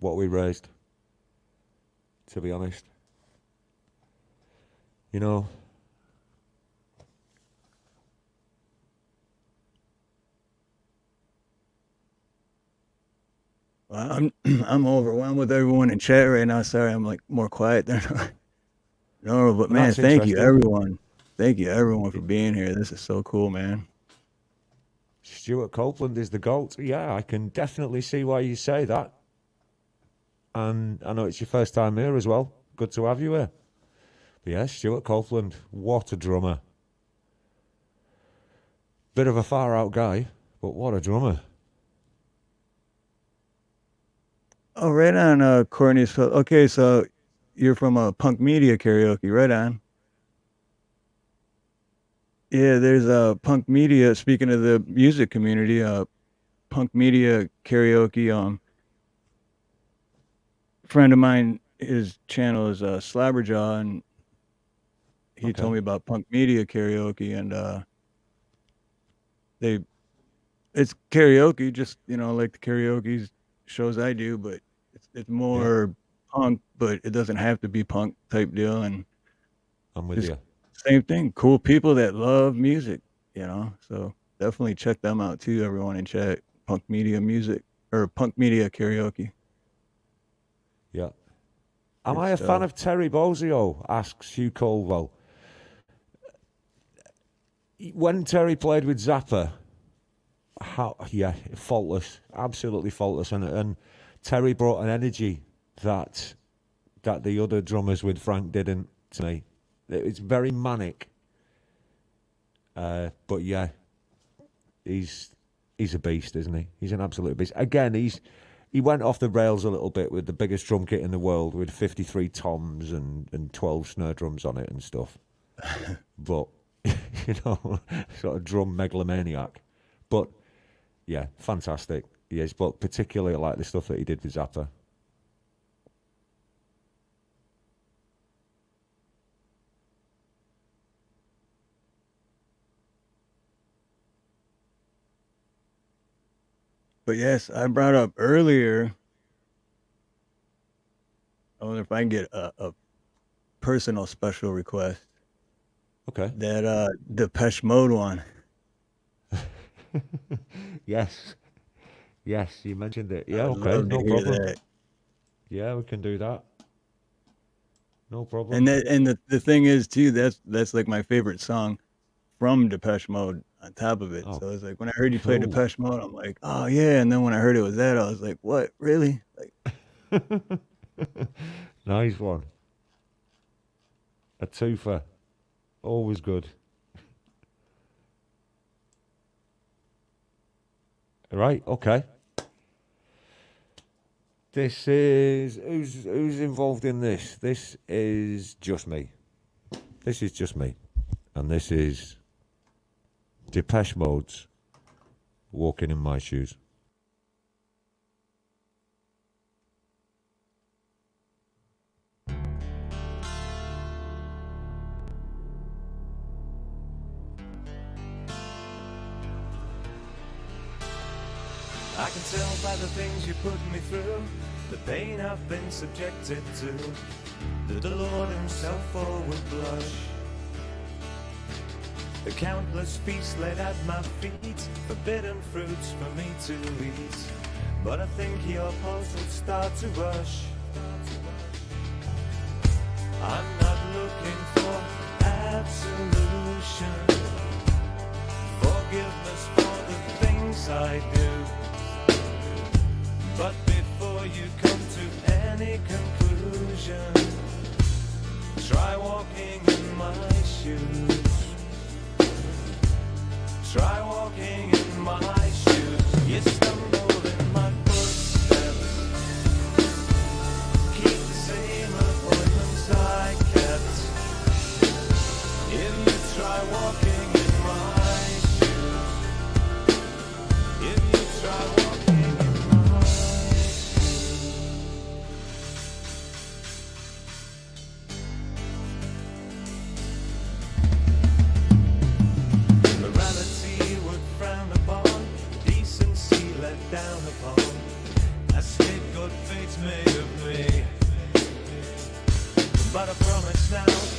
what we raised, to be honest. You know, Well, I'm overwhelmed with everyone in chat right now. Sorry, I'm like more quiet than normal. But man, That's thank you interesting. everyone. Thank you everyone for being here. This is so cool, man. Stuart Copeland is the GOAT. Yeah, I can definitely see why you say that. And I know it's your first time here as well. Good to have you here. But yeah, Stuart Copeland, what a drummer. Bit of a far out guy, but what a drummer. Oh, right on, Courtney. So, okay, so you're from Punk Media Karaoke, right on. Yeah, there's Punk Media. Speaking of the music community, Punk Media Karaoke. Friend of mine, his channel is Slabberjaw, and he told me about Punk Media Karaoke, and it's karaoke, just like the karaoke shows I do, but it's more punk, but it doesn't have to be punk type deal. And I'm with you. Same thing, cool people that love music, so definitely check them out too, everyone in chat. Punk Media Music, or Punk Media Karaoke. Yeah. Am I a fan of Terry Bozzio? Asks Hugh Colwell. When Terry played with Zappa, faultless, absolutely faultless, and Terry brought an energy that the other drummers with Frank didn't to me. It's very manic, but yeah, he's a beast, isn't he? He's an absolute beast. Again, he went off the rails a little bit with the biggest drum kit in the world with 53 toms and 12 snare drums on it and stuff. But sort of drum megalomaniac. But yeah, fantastic. Yes, but particularly I like the stuff that he did with Zappa. But yes, I brought up earlier, I wonder if I can get a personal special request. Okay. That Depeche Mode one. Yes, you mentioned it. Yeah, I'd okay, love to no hear problem. that. Yeah, we can do that. No problem. And the thing is too, that's like my favorite song from Depeche Mode on top of it. Oh, So it's like when I heard you play cool. Depeche Mode, I'm like, oh yeah. And then when I heard it was that, I was like, what? Really? Like, Nice one. A twofer. Always good. Right, okay. This is who's involved in this? This is just me. This is just me. And this is Depeche Mode's Walking in My Shoes. I can tell by the things you put me through, the pain I've been subjected to, that the Lord himself would blush. The countless feasts laid at my feet, forbidden fruits for me to eat. But I think your pulse would start to rush. I'm not looking for absolution, forgiveness for the things I do. But before you come to any conclusion,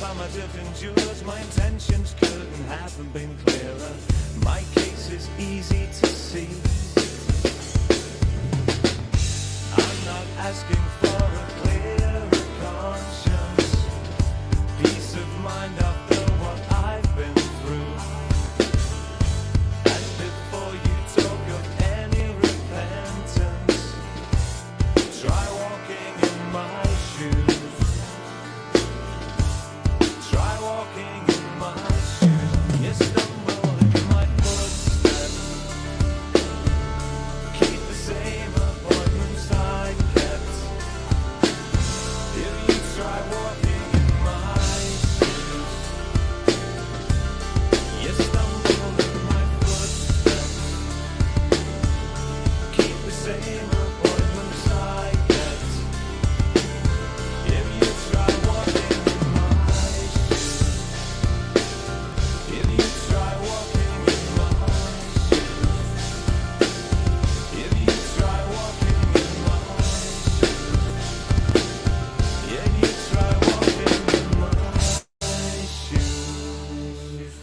by my different jurors, my intentions couldn't have been clearer. My case is easy to see. I'm not asking for a clearer conscience, peace of mind after what I've been through. And before you talk of any repentance, try walking in my shoes. Try walking in my shoes. You stumble in my footsteps. Keep the same appointments I kept. If you try walking in my shoes, you stumble in my footsteps. Keep the same appointments I kept. If you try walking in my shoes, if you try walking in my shoes, if you try walking in my shoes, if you try walking in my shoes.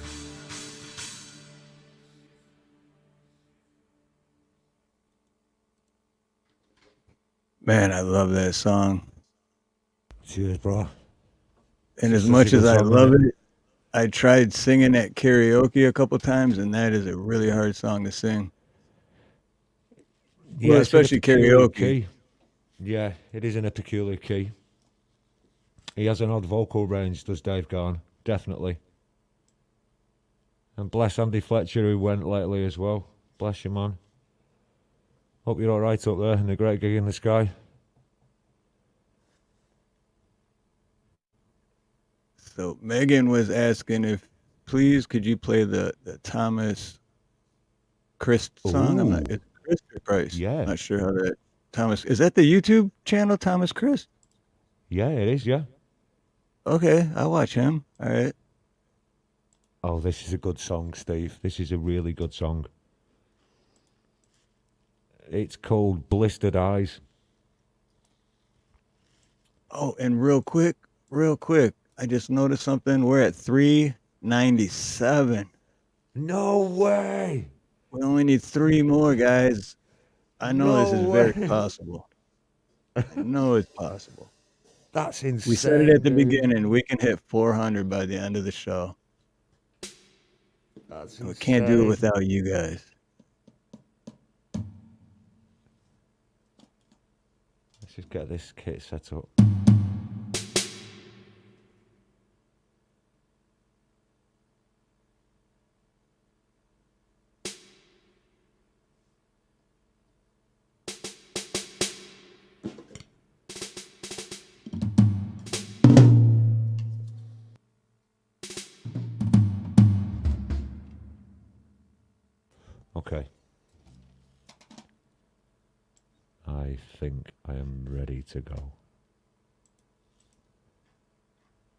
Man, I love that song. Cheers, bro. And as Such a much good as I song, love isn't it, I tried singing at karaoke a couple times, and that is a really hard song to sing. Yeah, Well, it's in a especially peculiar karaoke. key. Yeah, it is in a peculiar key. He has an odd vocal range, does Dave Garn, definitely. And bless Andy Fletcher, who went lately as well. Bless you, man. Hope you're all right up there and a great gig in the sky. So Megan was asking if, please, could you play the Thomas Christ song? I'm not, Ooh. it's Christ or Christ? Yeah. Not sure how that, Thomas, is that the YouTube channel, Thomas Christ? Yeah, it is, yeah. Okay, I'll watch him. All right. Oh, this is a good song, Steve. This is a really good song. It's called Blistered Eyes. Oh, and real quick, I just noticed something. We're at 397. No way! We only need 3 more, guys. I know this No is very way. possible. I know it's possible. That's insane. We said it at the dude. beginning. We can hit 400 by the end of the show. That's And we can't do it insane. without you guys. Let's just get this kit set up. Okay. I think I am ready to go.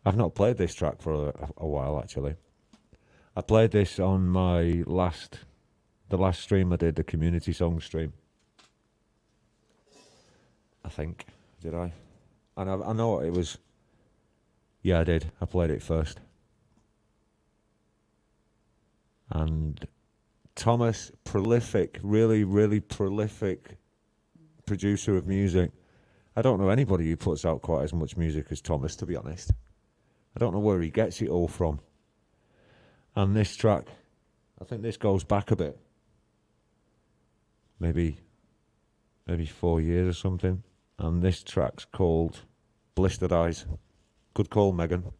I've not played this track for a while, actually. I played this on my the last stream I did, the community song stream. I think. Did I? And I know it was... Yeah, I did. I played it first. And Thomas, prolific, really, really prolific producer of music. I don't know anybody who puts out quite as much music as Thomas, to be honest. I don't know where he gets it all from. And this track, I think this goes back a bit. Maybe 4 years or something. And this track's called Blistered Eyes. Good call, Megan.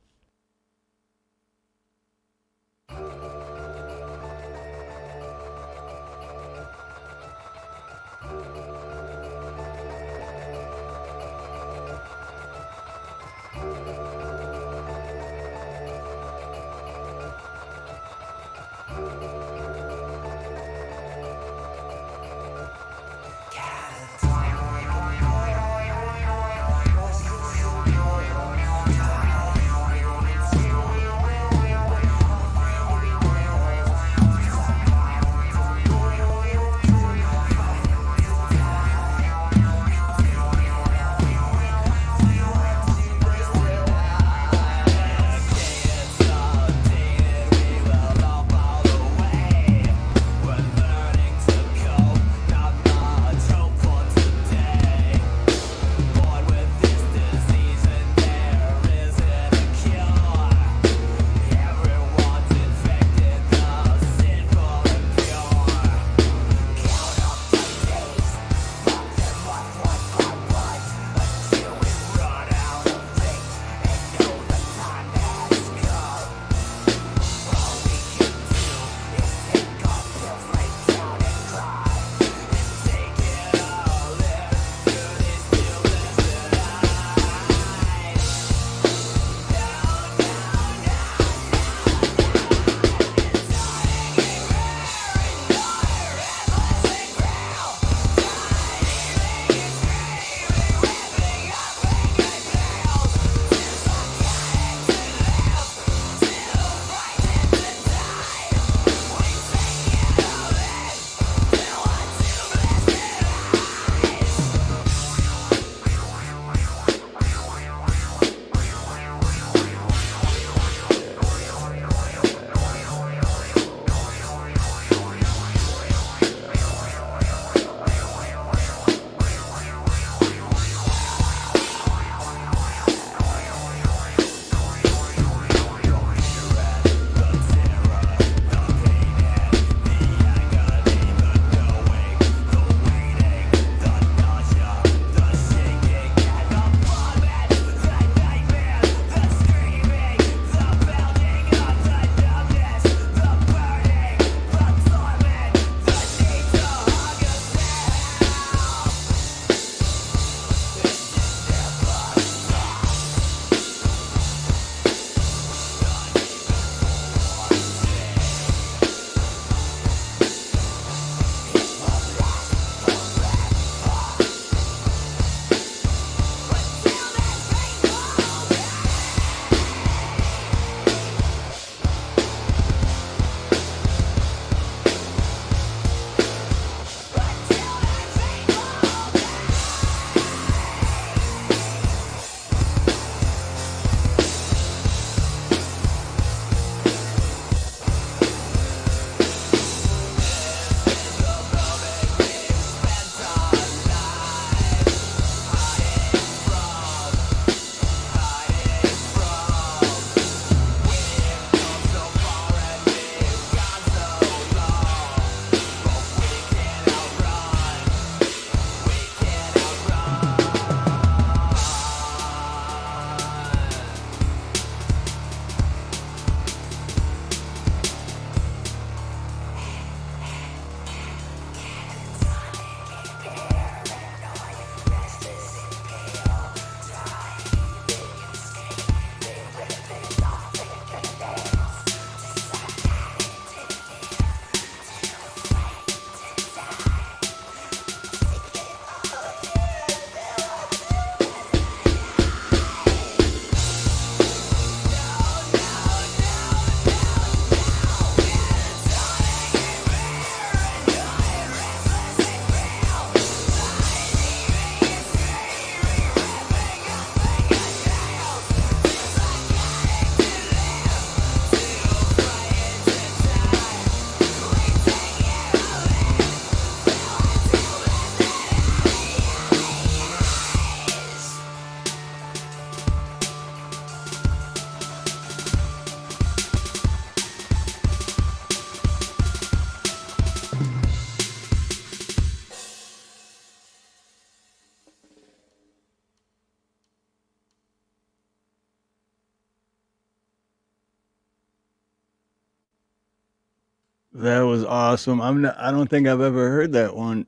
That was awesome. I don't think I've ever heard that one.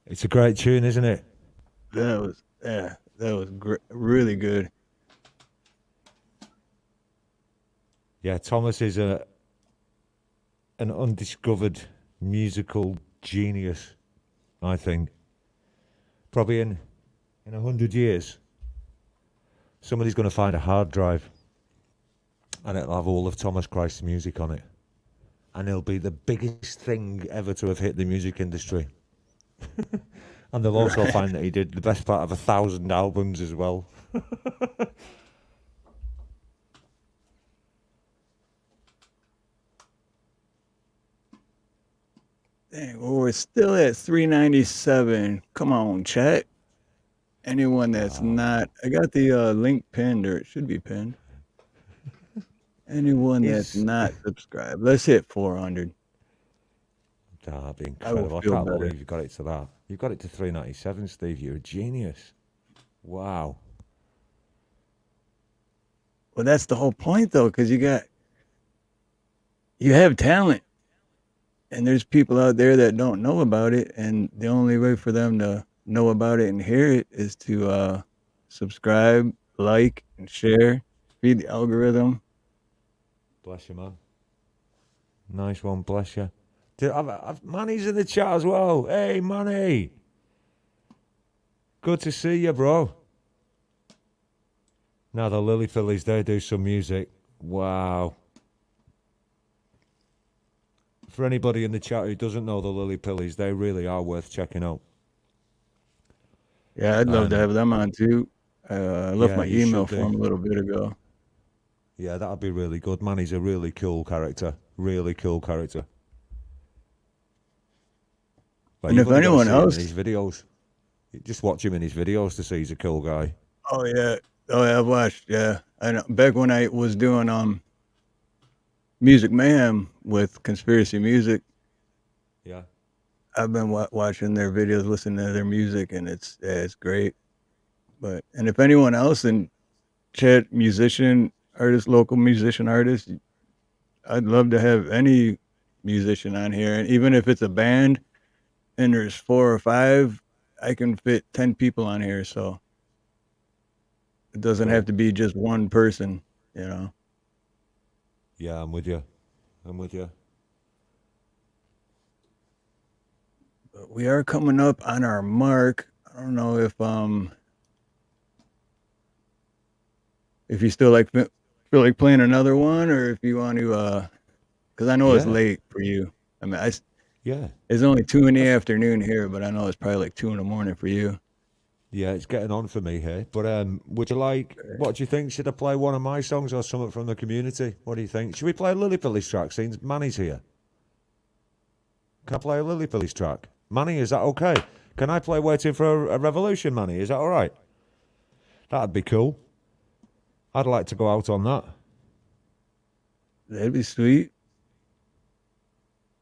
It's a great tune, isn't it? That was really good. Yeah, Thomas is an undiscovered musical genius, I think. Probably in 100 years, somebody's going to find a hard drive and it'll have all of Thomas Christ's music on it. And it'll be the biggest thing ever to have hit the music industry. And they'll also find that he did the best part of 1,000 albums as well. Dang, well, we're still at 397. Come on, chat. Anyone that's not, I got the link pinned, or it should be pinned. Anyone that's not subscribed, let's hit 400. That'd be incredible. I can't believe you got it to that. You got it to 397, Steve. You're a genius. Wow. Well, that's the whole point, though, because you have talent. And there's people out there that don't know about it, and the only way for them to know about it and hear it is to subscribe, like, and share, feed the algorithm. Bless you, man. Nice one, bless you. Manny's in the chat as well. Hey, Manny. Good to see you, bro. Now, the Lily Phillies, they do some music. Wow. For anybody in the chat who doesn't know the Lily Pillies, they really are worth checking out. Yeah, I'd love to have them on too. I left my email for them a little bit ago. Yeah, that'd be really good. Manny's a really cool character. Really cool character. Like, and if anyone else, in his videos, you just watch him in his videos to see he's a cool guy. Oh yeah, I've watched. Yeah, I know. Back when I was doing Music Mayhem with Conspiracy Music. Yeah. I've been watching their videos, listening to their music, and it's great. And if anyone else in chat, musician, artist, local musician, artist, I'd love to have any musician on here. And even if it's a band and there's 4 or 5, I can fit 10 people on here. So it doesn't have to be just one person, you know? Yeah, I'm with you. But we are coming up on our mark. I don't know if you still feel like playing another one, or if you want to, because I know it's late for you. I mean, it's only 2 in the afternoon here, but I know it's probably like 2 in the morning for you. Yeah, it's getting on for me here. But would you like? What do you think? Should I play one of my songs or something from the community? What do you think? Should we play a Lily Pillies track? Since Manny's here, can I play a Lily Pillies track? Manny, is that okay? Can I play Waiting for a Revolution, Manny? Is that all right? That'd be cool. I'd like to go out on that. That'd be sweet.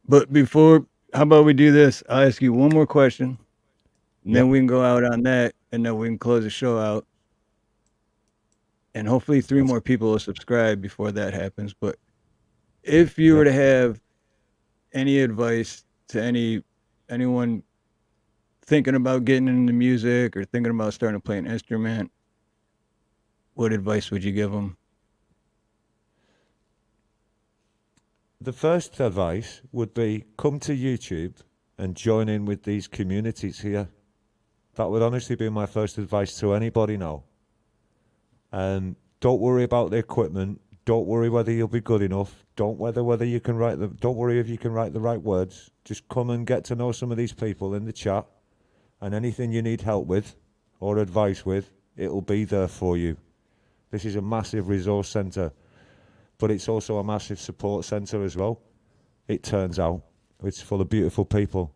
But before, how about we do this? I'll ask you one more question, and then we can go out on that, and then we can close the show out. And hopefully 3 more people will subscribe before that happens. But if you were to have any advice to anyone thinking about getting into music or thinking about starting to play an instrument, what advice would you give them? The first advice would be come to YouTube and join in with these communities here. That would honestly be my first advice to anybody now. Don't worry about the equipment. Don't worry whether you'll be good enough. Don't worry whether you can don't worry if you can write the right words. Just come and get to know some of these people in the chat, and anything you need help with or advice with, it'll be there for you. This is a massive resource centre, but it's also a massive support centre as well. It turns out it's full of beautiful people.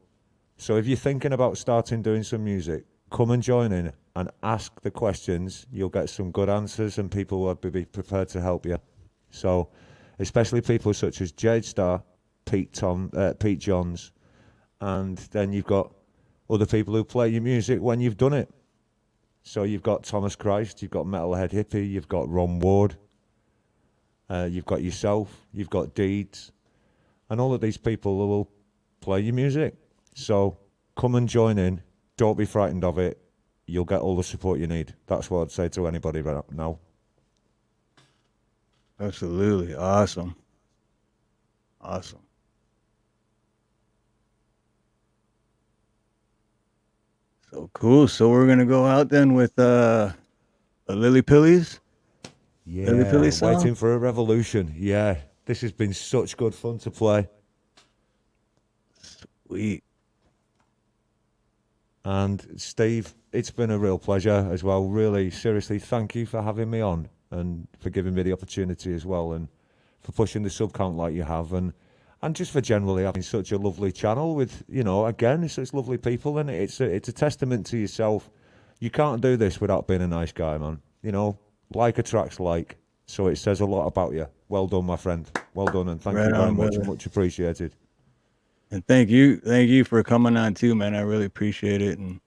So if you're thinking about starting doing some music, come and join in and ask the questions. You'll get some good answers, and people will be prepared to help you. So, especially people such as Jade Star, Pete Johns, and then you've got other people who play your music when you've done it. So you've got Thomas Christ, you've got Metalhead Hippie, you've got Ron Ward, you've got yourself, you've got Deeds, and all of these people will play your music. So come and join in. Don't be frightened of it. You'll get all the support you need. That's what I'd say to anybody right now. Absolutely. Awesome. Awesome. So cool. So we're gonna go out then with a Lily Pillies. Yeah, Lily Pillies song? Waiting for a Revolution. Yeah, this has been such good fun to play. Sweet. And Steve, it's been a real pleasure as well. Really, seriously, thank you for having me on and for giving me the opportunity as well, and for pushing the sub count like you have, and just for generally having such a lovely channel with, you know, again, such lovely people, and it's a testament to yourself. You can't do this without being a nice guy, man. You know, like attracts like, so it says a lot about you. Well done, my friend. Well done, and thank Right you very on, much. brother. Much appreciated. And thank you for coming on too, man. I really appreciate it. And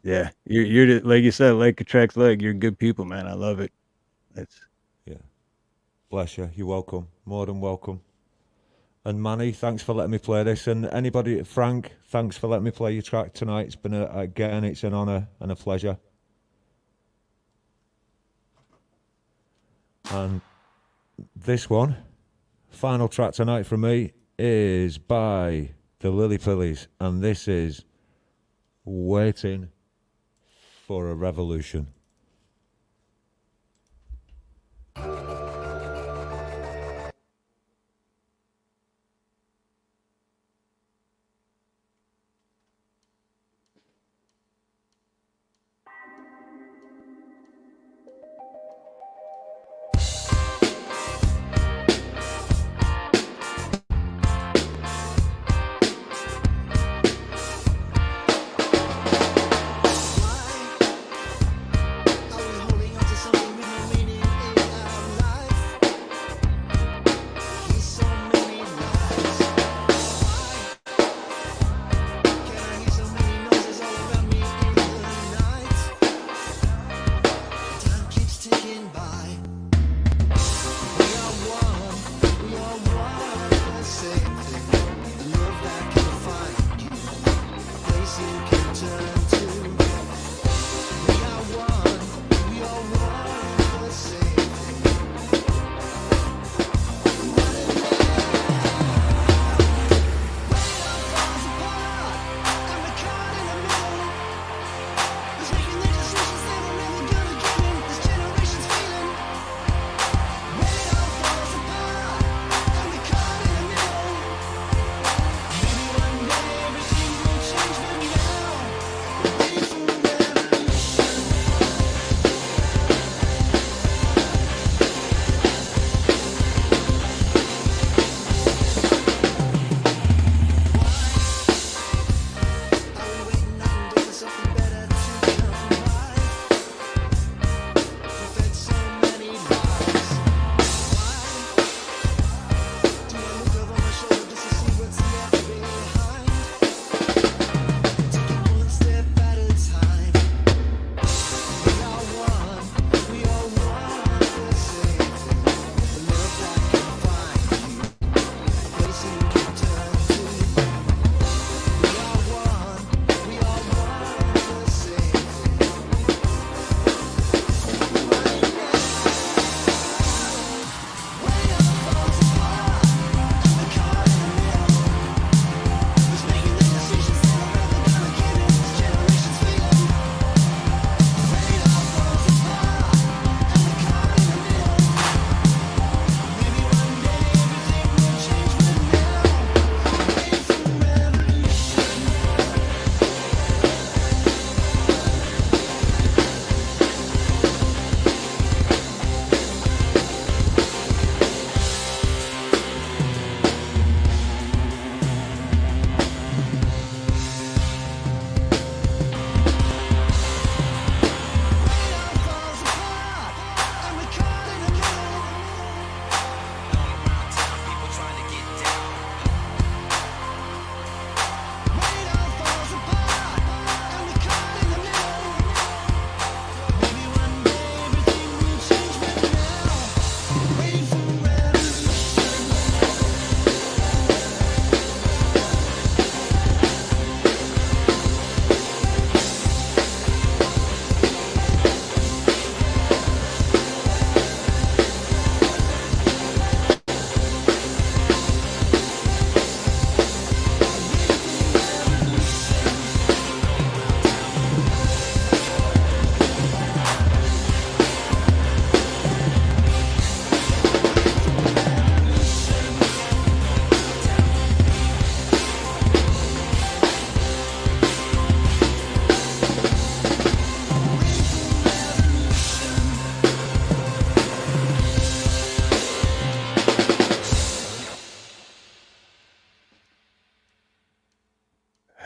yeah, you're like you said, like attracts like. You're good people, man. I love it. It's Bless you. You're welcome. More than welcome. And Manny, thanks for letting me play this. And anybody, Frank, thanks for letting me play your track tonight. It's been again, it's an honour and a pleasure. And this one, final track tonight from me, is by the Lily Pillies, and this is Waiting for a Revolution.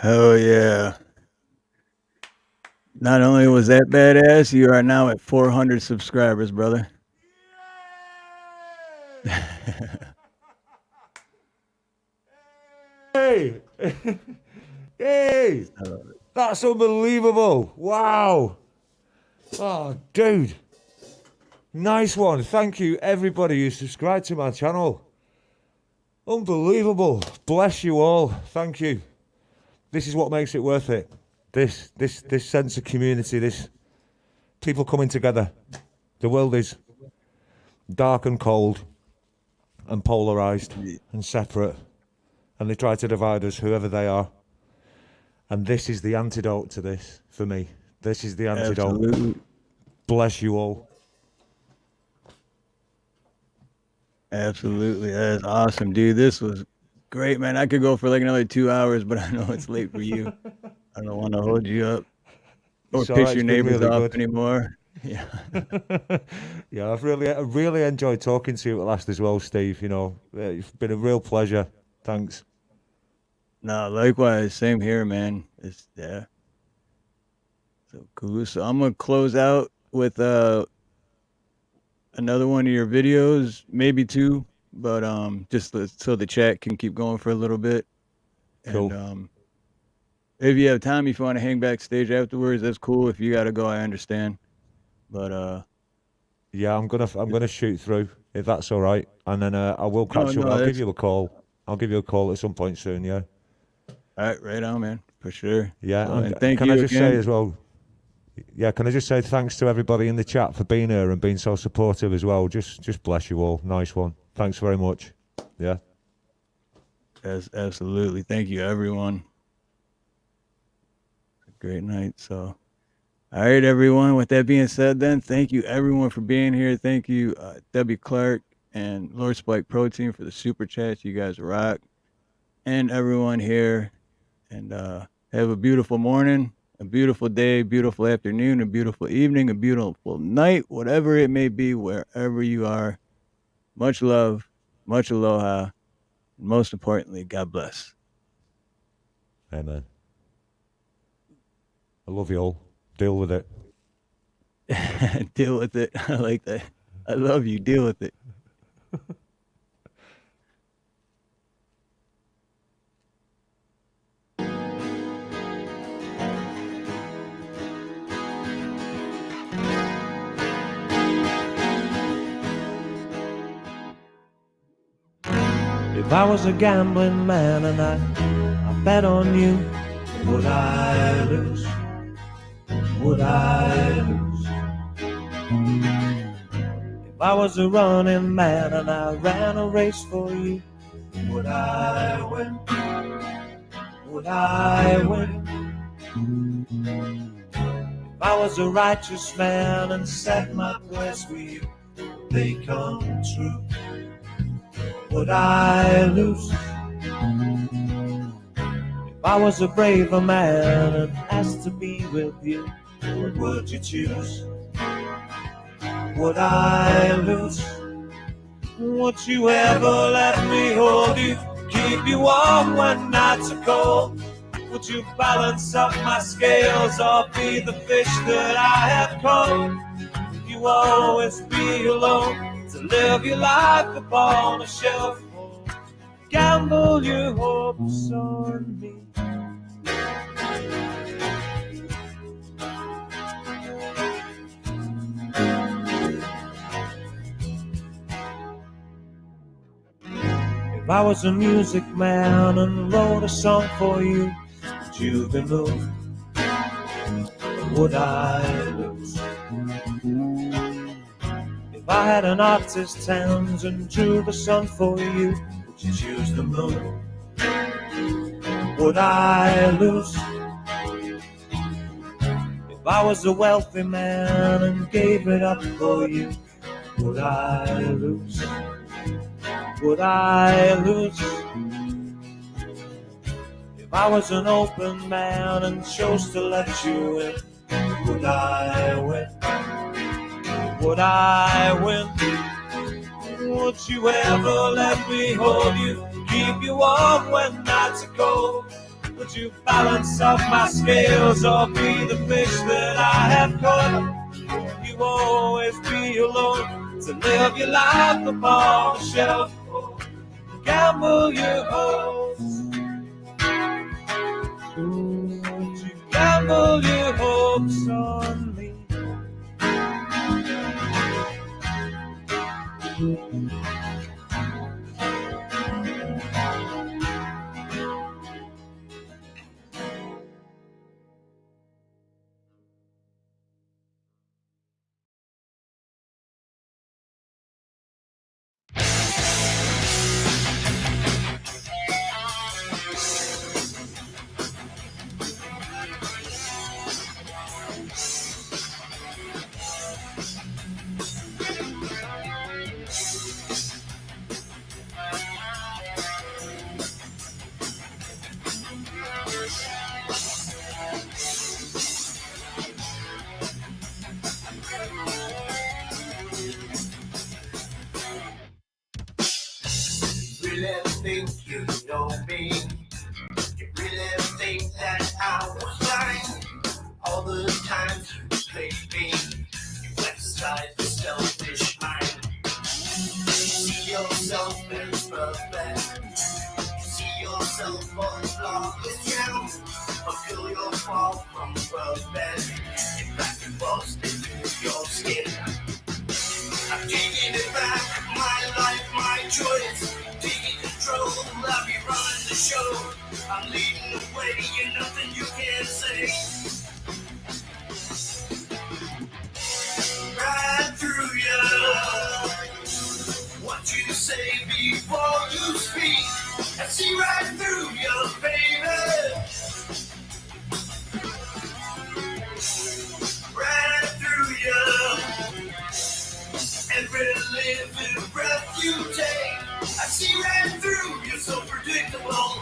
Hell yeah. Not only was that badass, you are now at 400 subscribers, brother. Hey! Hey! That's unbelievable. Wow. Oh, dude. Nice one. Thank you, everybody who subscribed to my channel. Unbelievable. Bless you all. Thank you. This is what makes it worth it. This sense of community, this people coming together. The world is dark and cold and polarized and separate, and they try to divide us, whoever they are. And this is the antidote to this for me. This is the antidote. Absolutely. Bless you all. Absolutely. That's awesome, dude. This was great, man. I could go for like another 2 hours, but I know it's late for you. I don't want to hold you up or It's all piss right, your it's been neighbors really off good. anymore. Yeah. Yeah, I really enjoyed talking to you at last as well, Steve. You know, it's been a real pleasure. Thanks. No, likewise. Same here, man. It's yeah. So cool. So I'm gonna close out with another one of your videos, maybe two, but just so the chat can keep going for a little bit. Cool. And if you have time, if you want to hang backstage afterwards, that's cool. If you gotta go, I understand. But Yeah, I'm gonna shoot through if that's all right, and then I will catch no, up. I'll give that's you a call. I'll give you a call at some point soon. Yeah. all right. Right on, man. For sure. Yeah. So, And and thank can you I just say again. as well? Yeah. Can I just say thanks to everybody in the chat for being here and being so supportive as well. Just bless you all. Nice one. Thanks very much. Yeah. Yes, absolutely. Thank you, everyone. Great night. So, all right, everyone. With that being said, then thank you, everyone, for being here. Thank you, Debbie Clark and Lord Spike Protein for the super chats. You guys rock, and everyone here. And have a beautiful morning, a beautiful day, beautiful afternoon, a beautiful evening, a beautiful night, whatever it may be, wherever you are. Much love, much aloha, and most importantly, God bless. Amen. I love you all. Deal with it. Deal with it. I like that. I love you. Deal with it. If I was a gambling man and I bet on you, would I lose? Would I lose? If I was a running man and I ran a race for you, would I win? Would I win? If I was a righteous man and set my prayers for you, they come true, would I lose? If I was a braver man and asked to be with you, what would you choose? Would I lose? Would you ever let me hold you, keep you warm when nights are cold? Would you balance up my scales or be the fish that I have caught? Would you always be alone to live your life upon a shelf? Or gamble your hopes on me? If I was a music man and wrote a song for you, would you be moved? Or would I lose? If I had an artist's hands and drew the sun for you, would you choose the moon? Would I lose? If I was a wealthy man and gave it up for you, would I lose? Would I lose? If I was an open man and chose to let you in, would I win? Would I win? Would you ever let me hold you, keep you warm when nights are cold? Would you balance off my scales or be the fish that I have caught? You always be alone to live your life upon the shelf. Gamble your hopes. Would you gamble your hopes on me? Really think you know me? You really think that I was lying? All the times you played me, you exercise the selfish mind. You see yourself as perfect, you see yourself on flawless ground. Until you're far from perfect, in fact you lost into your skin. I'm taking it back, my life, my choice. Taking control, I'll be running the show. I'm leading the way, and nothing you can say. Right through you. What you say before you speak, I see right through you, baby. Right through you. Every living breath you take, I see right through you, so predictable.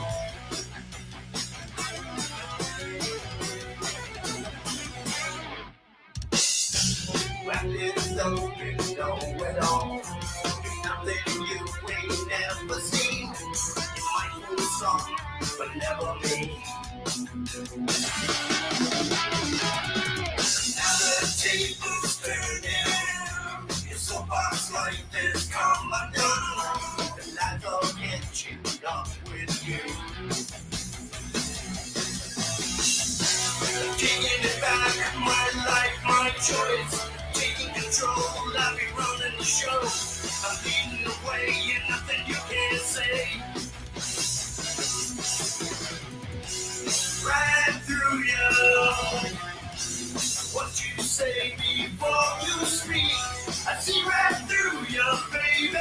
Acting as though you know it all. There's nothing you ain't never seen. You might do some, but never me. Now the table's turning. So box like this, come undone, and I'll get you up with you. Taking it back, my life, my choice. Taking control, I'll be running the show. I'm leading the way, and nothing you can say. Right through you. What you say before you speak, I see right through you, baby.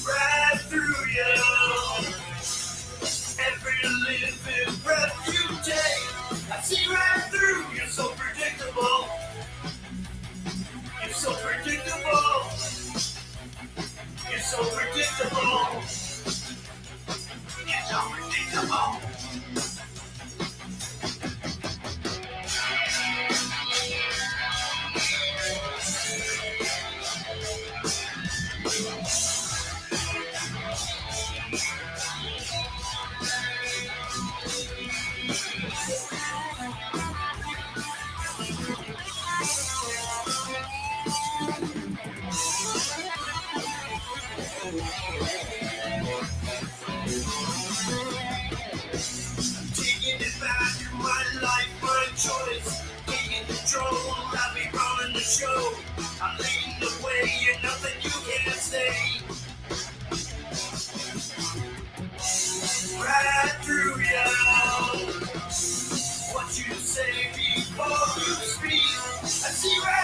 Right through you. Every living breath you take, I see right through you, so predictable. You're so predictable. You're so predictable. You're so predictable. Taking it back, my life, my choice. Taking control, I'll be running the show. I'm leading the way, and nothing you can say. Right through you. What you say before you speak, I see right